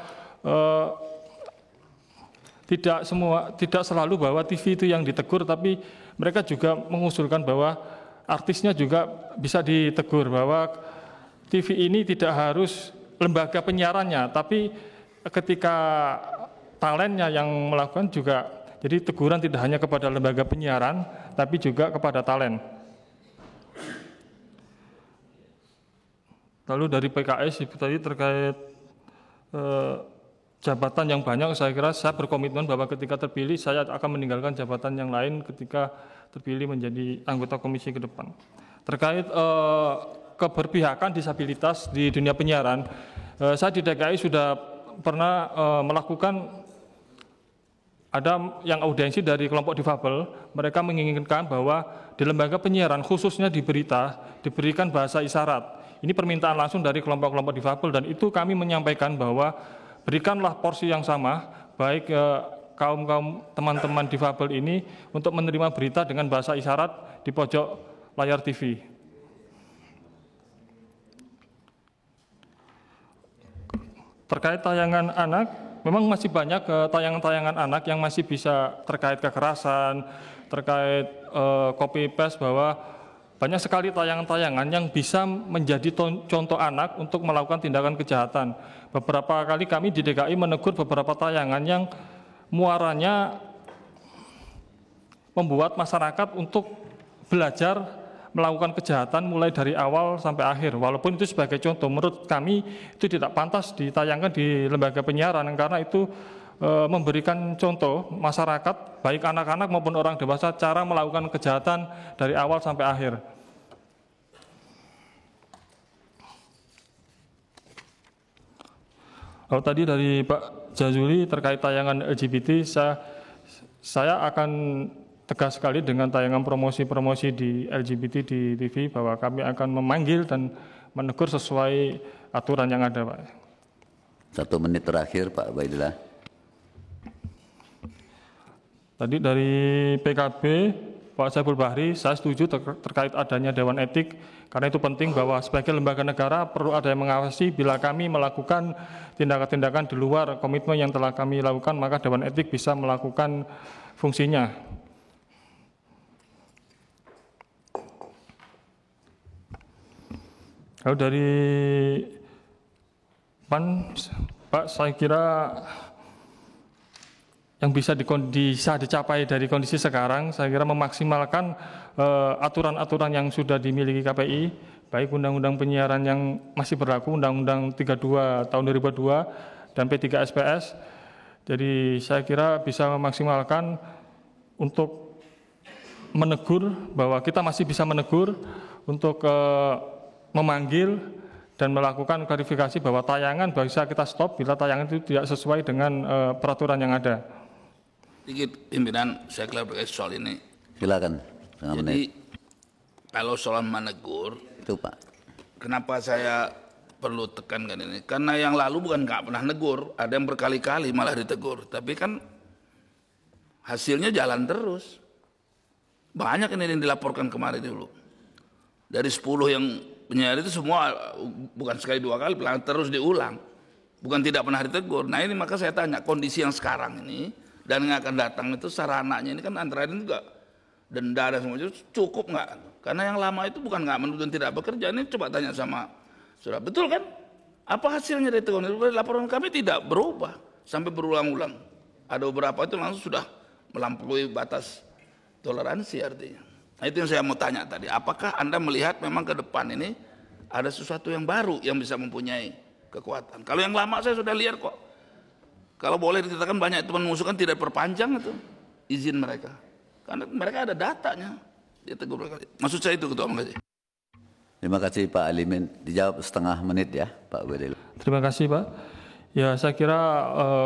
tidak selalu bahwa TV itu yang ditegur, tapi mereka juga mengusulkan bahwa artisnya juga bisa ditegur, bahwa TV ini tidak harus lembaga penyiarannya, tapi ketika talentnya yang melakukan juga. Jadi teguran tidak hanya kepada lembaga penyiaran, tapi juga kepada talent. Lalu dari PKS Ibu tadi terkait jabatan yang banyak, saya kira saya berkomitmen bahwa ketika terpilih saya akan meninggalkan jabatan yang lain ketika terpilih menjadi anggota komisi ke depan. Terkait keberpihakan disabilitas di dunia penyiaran, saya di DKI sudah pernah melakukan, ada yang audiensi dari kelompok difabel, mereka menginginkan bahwa di lembaga penyiaran khususnya di berita diberikan bahasa isyarat. Ini permintaan langsung dari kelompok-kelompok difabel dan itu kami menyampaikan bahwa berikanlah porsi yang sama baik kaum teman-teman difabel ini untuk menerima berita dengan bahasa isyarat di pojok layar TV. Terkait tayangan anak, memang masih banyak tayangan-tayangan anak yang masih bisa terkait kekerasan, terkait copy paste, bahwa banyak sekali tayangan-tayangan yang bisa menjadi contoh anak untuk melakukan tindakan kejahatan. Beberapa kali kami di DKI menegur beberapa tayangan yang muaranya membuat masyarakat untuk belajar melakukan kejahatan mulai dari awal sampai akhir. Walaupun itu sebagai contoh, menurut kami itu tidak pantas ditayangkan di lembaga penyiaran karena itu memberikan contoh masyarakat, baik anak-anak maupun orang dewasa, cara melakukan kejahatan dari awal sampai akhir. Kalau tadi dari Pak Jazuli terkait tayangan LGBT, saya akan tegas sekali dengan tayangan promosi-promosi di LGBT di TV bahwa kami akan memanggil dan menegur sesuai aturan yang ada, Pak. 1 menit terakhir, Pak Baidillah. Tadi dari PKB, Pak Saiful Bahri, saya setuju terkait adanya Dewan Etik, karena itu penting bahwa sebagai lembaga negara perlu ada yang mengawasi. Bila kami melakukan tindakan-tindakan di luar komitmen yang telah kami lakukan, maka Dewan Etik bisa melakukan fungsinya. Lalu dari PAN, Pak, saya kira yang bisa dicapai dari kondisi sekarang, saya kira memaksimalkan aturan-aturan yang sudah dimiliki KPI, baik Undang-Undang Penyiaran yang masih berlaku, Undang-Undang 32 tahun 2002 dan P3SPS. Jadi saya kira bisa memaksimalkan untuk menegur, bahwa kita masih bisa menegur untuk memanggil dan melakukan klarifikasi bahwa tayangan bisa kita stop bila tayangan itu tidak sesuai dengan peraturan yang ada. Sedikit pimpinan, saya klarifikasi soal ini. Silakan. Jadi kalau soal menegur, itu Pak, kenapa saya perlu tekankan ini? Karena yang lalu bukan nggak pernah negur, ada yang berkali-kali malah ditegur, tapi kan hasilnya jalan terus. Banyak ini yang dilaporkan kemarin dulu. Dari 10 yang penyiar itu semua bukan sekali 2 kali, terus diulang. Bukan tidak pernah ditegur. Nah ini maka saya tanya, kondisi yang sekarang ini dan yang akan datang itu sarananya ini kan antara lain juga denda dan semua itu cukup nggak? Karena yang lama itu bukan nggak menuntut tidak bekerja. Ini coba tanya sama saudara, betul kan? Apa hasilnya dari teguran itu? Laporan kami tidak berubah sampai berulang-ulang. Ada beberapa itu langsung sudah melampaui batas toleransi artinya. Nah itu yang saya mau tanya tadi, apakah Anda melihat memang ke depan ini ada sesuatu yang baru yang bisa mempunyai kekuatan? Kalau yang lama saya sudah lihat kok, kalau boleh dikatakan banyak teman mengusulkan tidak perpanjang itu izin mereka, karena mereka ada datanya. Dia tegur berkali. Maksud saya itu, Ketua. Makasih. Terima kasih Pak Alimin. Dijawab setengah menit ya Pak Baidillah. Terima kasih Pak. Ya saya kira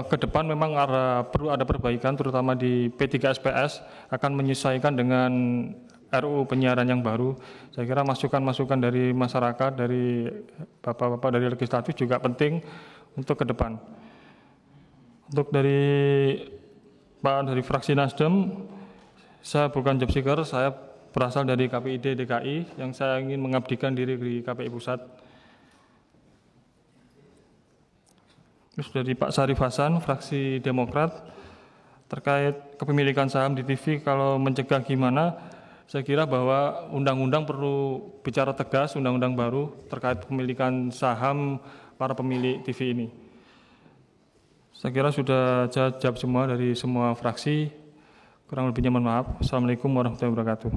ke depan memang perlu ada perbaikan, terutama di P3SPS akan menyesuaikan dengan RUU penyiaran yang baru. Saya kira masukan-masukan dari masyarakat, dari bapak-bapak dari legislatif juga penting untuk ke depan. Untuk dari Pak dari fraksi Nasdem, saya bukan job seeker, saya berasal dari KPID DKI yang saya ingin mengabdikan diri di KPI Pusat. Terus dari Pak Syarif Hasan, fraksi Demokrat, terkait kepemilikan saham di TV, kalau mencegah gimana? Saya kira bahwa undang-undang perlu bicara tegas, undang-undang baru terkait kepemilikan saham para pemilik TV ini. Saya kira sudah jawab semua dari semua fraksi. Kurang lebihnya mohon maaf. Assalamualaikum warahmatullahi wabarakatuh.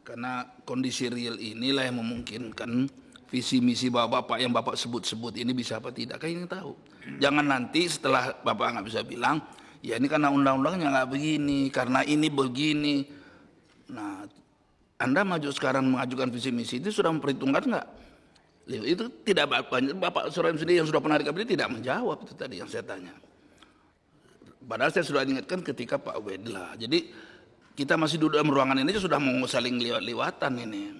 Karena kondisi real inilah yang memungkinkan visi misi bapak-bapak yang bapak sebut-sebut ini bisa apa tidak, kan ingin tahu. Jangan nanti setelah bapak nggak bisa bilang, ya ini karena undang-undangnya nggak begini, karena ini begini. Nah, Anda maju sekarang mengajukan visi misi itu sudah memperhitungkan nggak? Itu tidak banyak. Bapak Surahim sendiri yang sudah pernah di kabinet tidak menjawab itu tadi yang saya tanya. Padahal saya sudah ingatkan ketika Pak Wedla. Jadi kita masih duduk dalam ruangan ini sudah mau saling liwat-liwatan ini.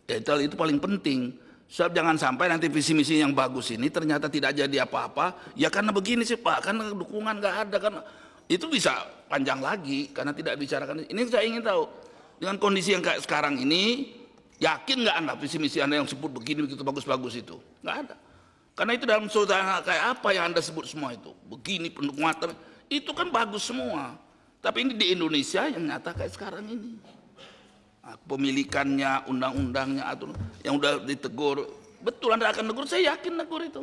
Ya itu paling penting. Sebab jangan sampai nanti visi misi yang bagus ini ternyata tidak jadi apa-apa. Ya karena begini sih Pak, karena dukungan nggak ada, kan itu bisa panjang lagi karena tidak bicarakan. Ini saya ingin tahu dengan kondisi yang kayak sekarang ini, yakin nggak Anda visi misi Anda yang sebut begini begitu bagus-bagus itu? Nggak ada. Karena itu dalam suasana kayak apa yang Anda sebut semua itu, begini penguatan itu kan bagus semua. Tapi ini di Indonesia yang nyata kayak sekarang ini. Nah, pemilikannya, undang-undangnya, atau yang udah ditegur, betul Anda akan negur, saya yakin negur itu.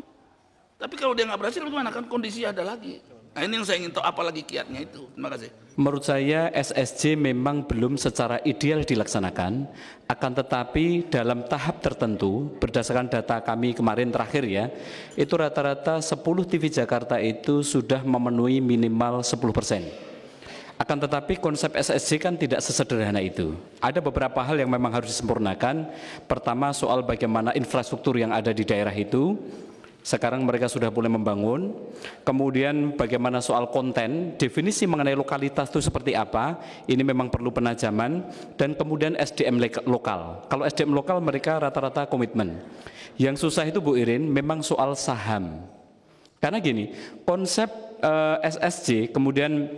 Tapi kalau dia nggak berhasil, bagaimana? Kan kondisi ada lagi. Nah ini yang saya ingin tahu, apalagi kiatnya itu. Terima kasih. Menurut saya SSJ memang belum secara ideal dilaksanakan, akan tetapi dalam tahap tertentu, berdasarkan data kami kemarin terakhir ya, itu rata-rata 10 TV Jakarta itu sudah memenuhi minimal 10%. Akan tetapi konsep SSJ kan tidak sesederhana itu. Ada beberapa hal yang memang harus disempurnakan. Pertama soal bagaimana infrastruktur yang ada di daerah itu. Sekarang mereka sudah mulai membangun. Kemudian bagaimana soal konten, definisi mengenai lokalitas itu seperti apa. Ini memang perlu penajaman. Dan kemudian SDM lokal. Kalau SDM lokal mereka rata-rata komitmen. Yang susah itu Bu Irin memang soal saham. Karena gini, konsep SSJ kemudian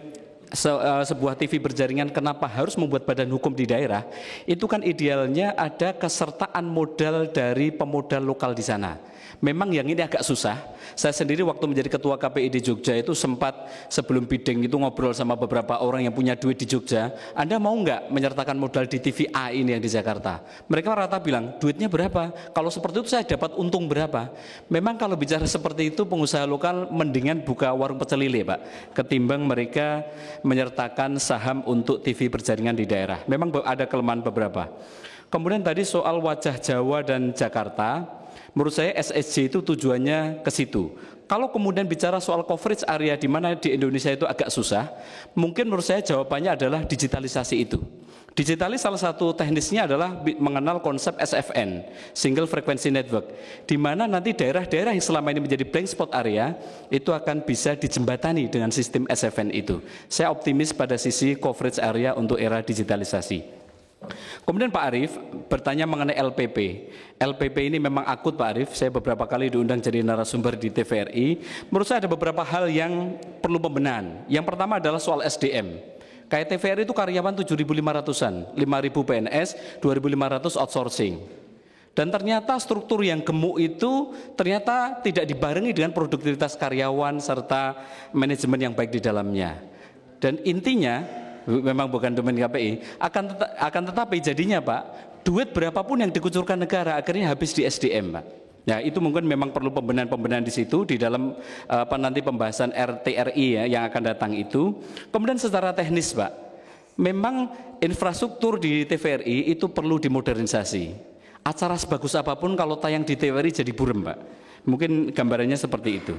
sebuah TV berjaringan kenapa harus membuat badan hukum di daerah, itu kan idealnya ada kesertaan modal dari pemodal lokal di sana. Memang yang ini agak susah. Saya sendiri waktu menjadi ketua KPI di Jogja itu sempat sebelum bidding itu ngobrol sama beberapa orang yang punya duit di Jogja. Anda mau nggak menyertakan modal di TV A ini yang di Jakarta? Mereka rata bilang, duitnya berapa? Kalau seperti itu saya dapat untung berapa? Memang kalau bicara seperti itu pengusaha lokal mendingan buka warung pecel lele Pak, ketimbang mereka menyertakan saham untuk TV berjaringan di daerah. Memang ada kelemahan beberapa. Kemudian tadi soal wajah Jawa dan Jakarta, menurut saya SSJ itu tujuannya ke situ. Kalau kemudian bicara soal coverage area di mana di Indonesia itu agak susah, mungkin menurut saya jawabannya adalah digitalisasi itu. Digitalis salah satu teknisnya adalah mengenal konsep SFN, Single Frequency Network, di mana nanti daerah-daerah yang selama ini menjadi blank spot area itu akan bisa dijembatani dengan sistem SFN itu. Saya optimis pada sisi coverage area untuk era digitalisasi. Kemudian Pak Arief bertanya mengenai LPP. LPP ini memang akut Pak Arief, saya beberapa kali diundang jadi narasumber di TVRI. Menurut saya ada beberapa hal yang perlu pembenahan. Yang pertama adalah soal SDM. Kayak TVRI itu karyawan 7.500-an, 5.000 PNS, 2.500 outsourcing. Dan ternyata struktur yang gemuk itu ternyata tidak dibarengi dengan produktivitas karyawan serta manajemen yang baik di dalamnya. Dan intinya memang bukan domain KPI, akan tetapi jadinya Pak, duit berapapun yang dikucurkan negara akhirnya habis di SDM Pak. Ya itu mungkin memang perlu pembenahan-pembenahan di situ di dalam nanti pembahasan RTRI ya yang akan datang itu. Kemudian secara teknis Pak, memang infrastruktur di TVRI itu perlu dimodernisasi. Acara sebagus apapun kalau tayang di TVRI jadi burem Pak. Mungkin gambarannya seperti itu.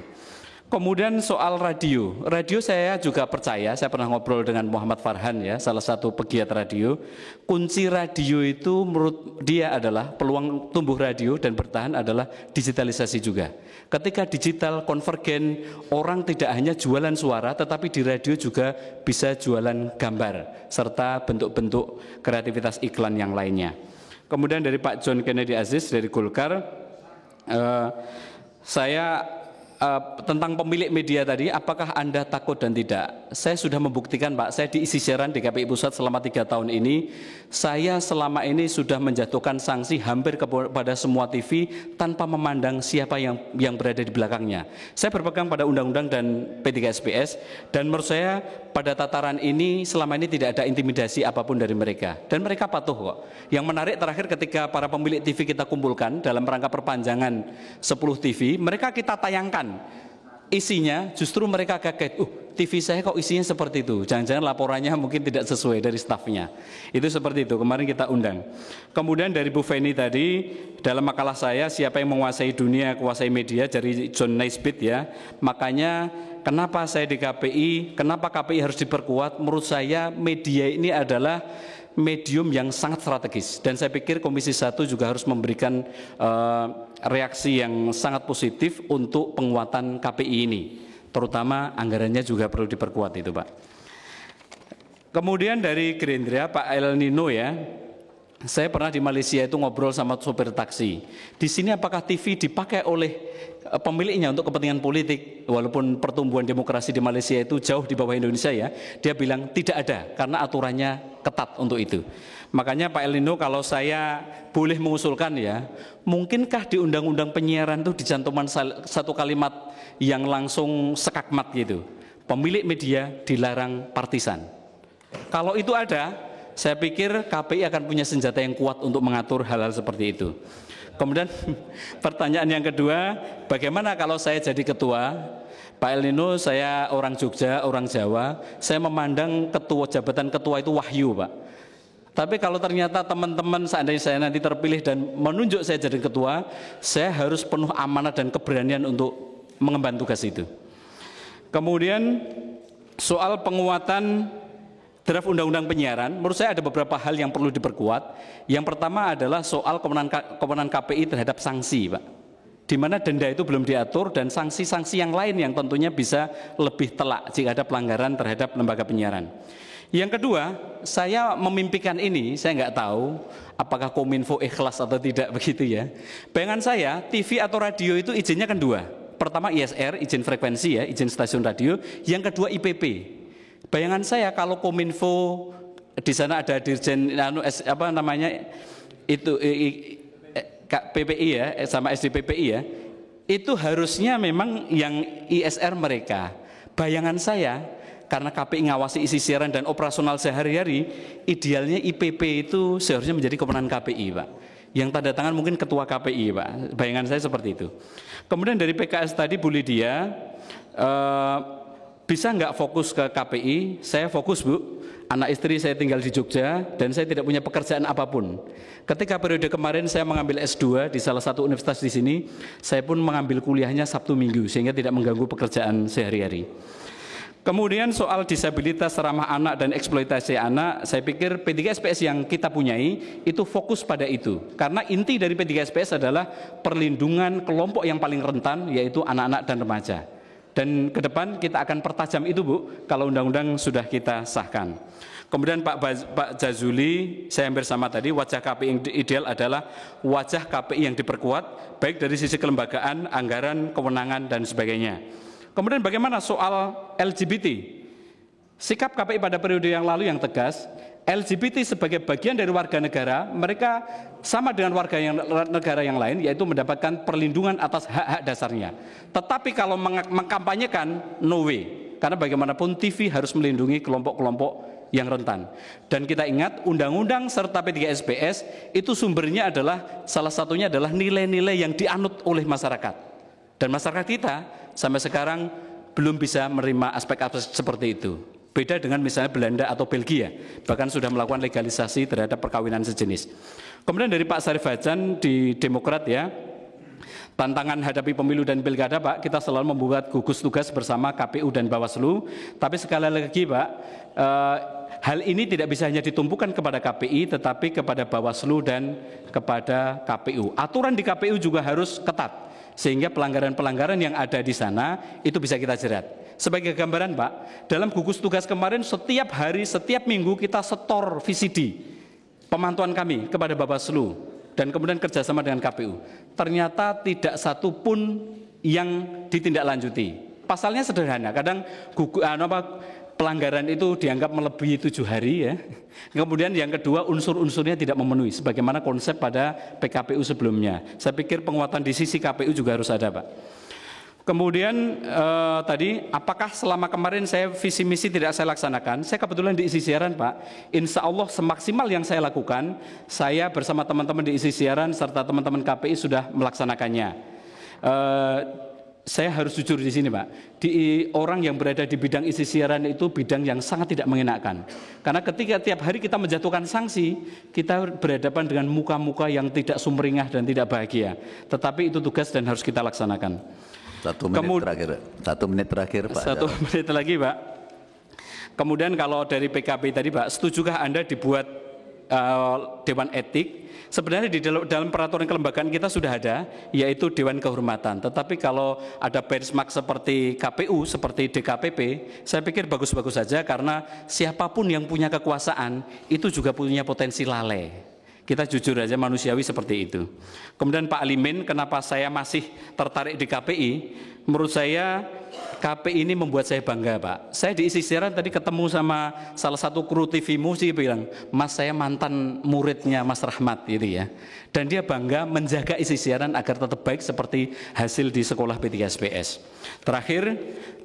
Kemudian soal radio, saya juga percaya, saya pernah ngobrol dengan Muhammad Farhan ya, salah satu pegiat radio. Kunci radio itu menurut dia adalah peluang tumbuh radio dan bertahan adalah digitalisasi juga. Ketika digital konvergen, orang tidak hanya jualan suara, tetapi di radio juga bisa jualan gambar serta bentuk-bentuk kreativitas iklan yang lainnya. Kemudian dari Pak John Kennedy Aziz dari Golkar, saya tentang pemilik media tadi, apakah Anda takut dan tidak? Saya sudah membuktikan Pak, saya diisi siaran di KPI Pusat selama 3 tahun ini. Saya selama ini sudah menjatuhkan sanksi hampir kepada semua TV tanpa memandang siapa yang berada di belakangnya. Saya berpegang pada undang-undang dan P3SPS, dan menurut saya pada tataran ini selama ini tidak ada intimidasi apapun dari mereka. Dan mereka patuh kok. Yang menarik terakhir ketika para pemilik TV kita kumpulkan dalam rangka perpanjangan 10 TV, mereka kita tayangkan. Isinya justru mereka kaget, TV saya kok isinya seperti itu, jangan-jangan laporannya mungkin tidak sesuai dari stafnya. Itu seperti itu, kemarin kita undang. Kemudian dari Bu Feni tadi, dalam makalah saya, siapa yang menguasai dunia, kuasai media, dari John Naisbitt ya, makanya kenapa saya di KPI, kenapa KPI harus diperkuat, menurut saya media ini adalah medium yang sangat strategis, dan saya pikir Komisi 1 juga harus memberikan reaksi yang sangat positif untuk penguatan KPI ini, terutama anggarannya juga perlu diperkuat itu Pak. Kemudian dari Gerindra Pak El Nino ya, saya pernah di Malaysia itu ngobrol sama sopir taksi. Di sini apakah TV dipakai oleh pemiliknya untuk kepentingan politik, walaupun pertumbuhan demokrasi di Malaysia itu jauh di bawah Indonesia ya, dia bilang tidak ada karena aturannya ketat untuk itu. Makanya Pak El Nino, kalau saya boleh mengusulkan ya, mungkinkah di undang-undang penyiaran itu dicantumkan satu kalimat yang langsung sekakmat gitu, pemilik media dilarang partisan. Kalau itu ada, saya pikir KPI akan punya senjata yang kuat untuk mengatur hal-hal seperti itu. Kemudian pertanyaan yang kedua, bagaimana kalau saya jadi ketua? Pak El Nino, saya orang Jogja, orang Jawa, saya memandang jabatan ketua itu wahyu Pak. Tapi kalau ternyata teman-teman seandainya saya nanti terpilih dan menunjuk saya jadi ketua, saya harus penuh amanah dan keberanian untuk mengemban tugas itu. Kemudian soal penguatan draft undang-undang penyiaran, menurut saya ada beberapa hal yang perlu diperkuat. Yang pertama adalah soal kewenangan KPI terhadap sanksi, Pak. Di mana denda itu belum diatur dan sanksi-sanksi yang lain yang tentunya bisa lebih telak jika ada pelanggaran terhadap lembaga penyiaran. Yang kedua, saya memimpikan ini, saya nggak tahu apakah Kominfo ikhlas atau tidak begitu ya. Bayangan saya, TV atau radio itu izinnya kan dua. Pertama ISR, izin frekuensi ya, izin stasiun radio. Yang kedua IPP. Bayangan saya kalau Kominfo di sana ada dirjen PPI ya sama SDPPI ya, itu harusnya memang yang ISR mereka. Bayangan saya karena KPI ngawasi isi siaran dan operasional sehari-hari, idealnya IPP itu seharusnya menjadi kewenangan KPI Pak. Yang tanda tangan mungkin ketua KPI Pak. Bayangan saya seperti itu. Kemudian dari PKS tadi Bu Lydia, bisa nggak fokus ke KPI? Saya fokus Bu. Anak istri saya tinggal di Jogja dan saya tidak punya pekerjaan apapun. Ketika periode kemarin saya mengambil S2 di salah satu universitas di sini, saya pun mengambil kuliahnya Sabtu Minggu sehingga tidak mengganggu pekerjaan sehari-hari. Kemudian soal disabilitas, ramah anak dan eksploitasi anak, saya pikir P3SPS yang kita punyai itu fokus pada itu. Karena inti dari P3SPS adalah perlindungan kelompok yang paling rentan, yaitu anak-anak dan remaja. Dan ke depan kita akan pertajam itu Bu, kalau undang-undang sudah kita sahkan. Kemudian Pak Jazuli, saya hampir sama tadi, wajah KPI yang ideal adalah wajah KPI yang diperkuat, baik dari sisi kelembagaan, anggaran, kewenangan, dan sebagainya. Kemudian bagaimana soal LGBT? Sikap KPI pada periode yang lalu yang tegas, LGBT sebagai bagian dari warga negara, mereka sama dengan warga negara yang lain, yaitu mendapatkan perlindungan atas hak-hak dasarnya. Tetapi kalau mengkampanyekan, no way. Karena bagaimanapun TV harus melindungi kelompok-kelompok yang rentan. Dan kita ingat undang-undang serta P3SPS itu sumbernya adalah, salah satunya adalah nilai-nilai yang dianut oleh masyarakat. Dan masyarakat kita sampai sekarang belum bisa menerima aspek-aspek seperti itu. Beda dengan misalnya Belanda atau Belgia, bahkan sudah melakukan legalisasi terhadap perkawinan sejenis. Kemudian dari Pak Syarif Hasan di Demokrat ya, tantangan hadapi pemilu dan pilkada Pak, kita selalu membuat gugus tugas bersama KPU dan Bawaslu. Tapi sekali lagi Pak, hal ini tidak bisa hanya ditumpukan kepada KPI, tetapi kepada Bawaslu dan kepada KPU. Aturan di KPU juga harus ketat, sehingga pelanggaran-pelanggaran yang ada di sana itu bisa kita jerat. Sebagai gambaran Pak, dalam gugus tugas kemarin setiap hari, setiap minggu kita setor VCD pemantauan kami kepada Bawaslu dan kemudian kerjasama dengan KPU. Ternyata tidak satu pun yang ditindaklanjuti. Pasalnya sederhana, kadang pelanggaran itu dianggap melebihi 7 hari ya. Kemudian yang kedua, unsur-unsurnya tidak memenuhi sebagaimana konsep pada PKPU sebelumnya. Saya pikir penguatan di sisi KPU juga harus ada Pak. Kemudian tadi, apakah selama kemarin saya visi misi tidak saya laksanakan? Saya kebetulan di isi siaran Pak. Insya Allah semaksimal yang saya lakukan, saya bersama teman-teman di isi siaran serta teman-teman KPI sudah melaksanakannya. saya harus jujur di sini Pak, orang yang berada di bidang isi siaran itu bidang yang sangat tidak mengenakan. Karena ketika tiap hari kita menjatuhkan sanksi, kita berhadapan dengan muka-muka yang tidak sumringah dan tidak bahagia. Tetapi itu tugas dan harus kita laksanakan. 1 menit terakhir. 1 menit terakhir Pak. 1 menit lagi Pak. Kemudian kalau dari PKB tadi Pak, setujukah Anda dibuat Dewan Etik? Sebenarnya di dalam peraturan kelembagaan kita sudah ada, yaitu Dewan Kehormatan. Tetapi kalau ada benchmark seperti KPU, seperti DKPP, saya pikir bagus-bagus saja karena siapapun yang punya kekuasaan itu juga punya potensi lalai. Kita jujur aja manusiawi seperti itu. Kemudian Pak Alimin, kenapa saya masih tertarik di KPI? Menurut saya KPI ini membuat saya bangga Pak. Saya di isi siaran tadi ketemu sama salah satu kru TV Musi bilang, Mas saya mantan muridnya Mas Rahmat gitu ya. Dan dia bangga menjaga isi siaran agar tetap baik seperti hasil di sekolah P3SPS. Terakhir,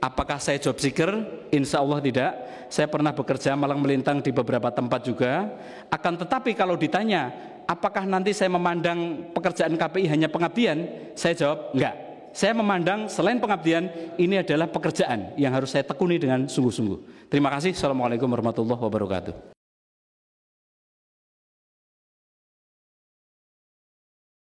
apakah saya job seeker? Insya Allah tidak. Saya pernah bekerja malang melintang di beberapa tempat juga. Akan tetapi kalau ditanya, apakah nanti saya memandang pekerjaan KPI hanya pengabdian? Saya jawab, enggak. Saya memandang selain pengabdian, ini adalah pekerjaan yang harus saya tekuni dengan sungguh-sungguh. Terima kasih. Assalamualaikum warahmatullahi wabarakatuh.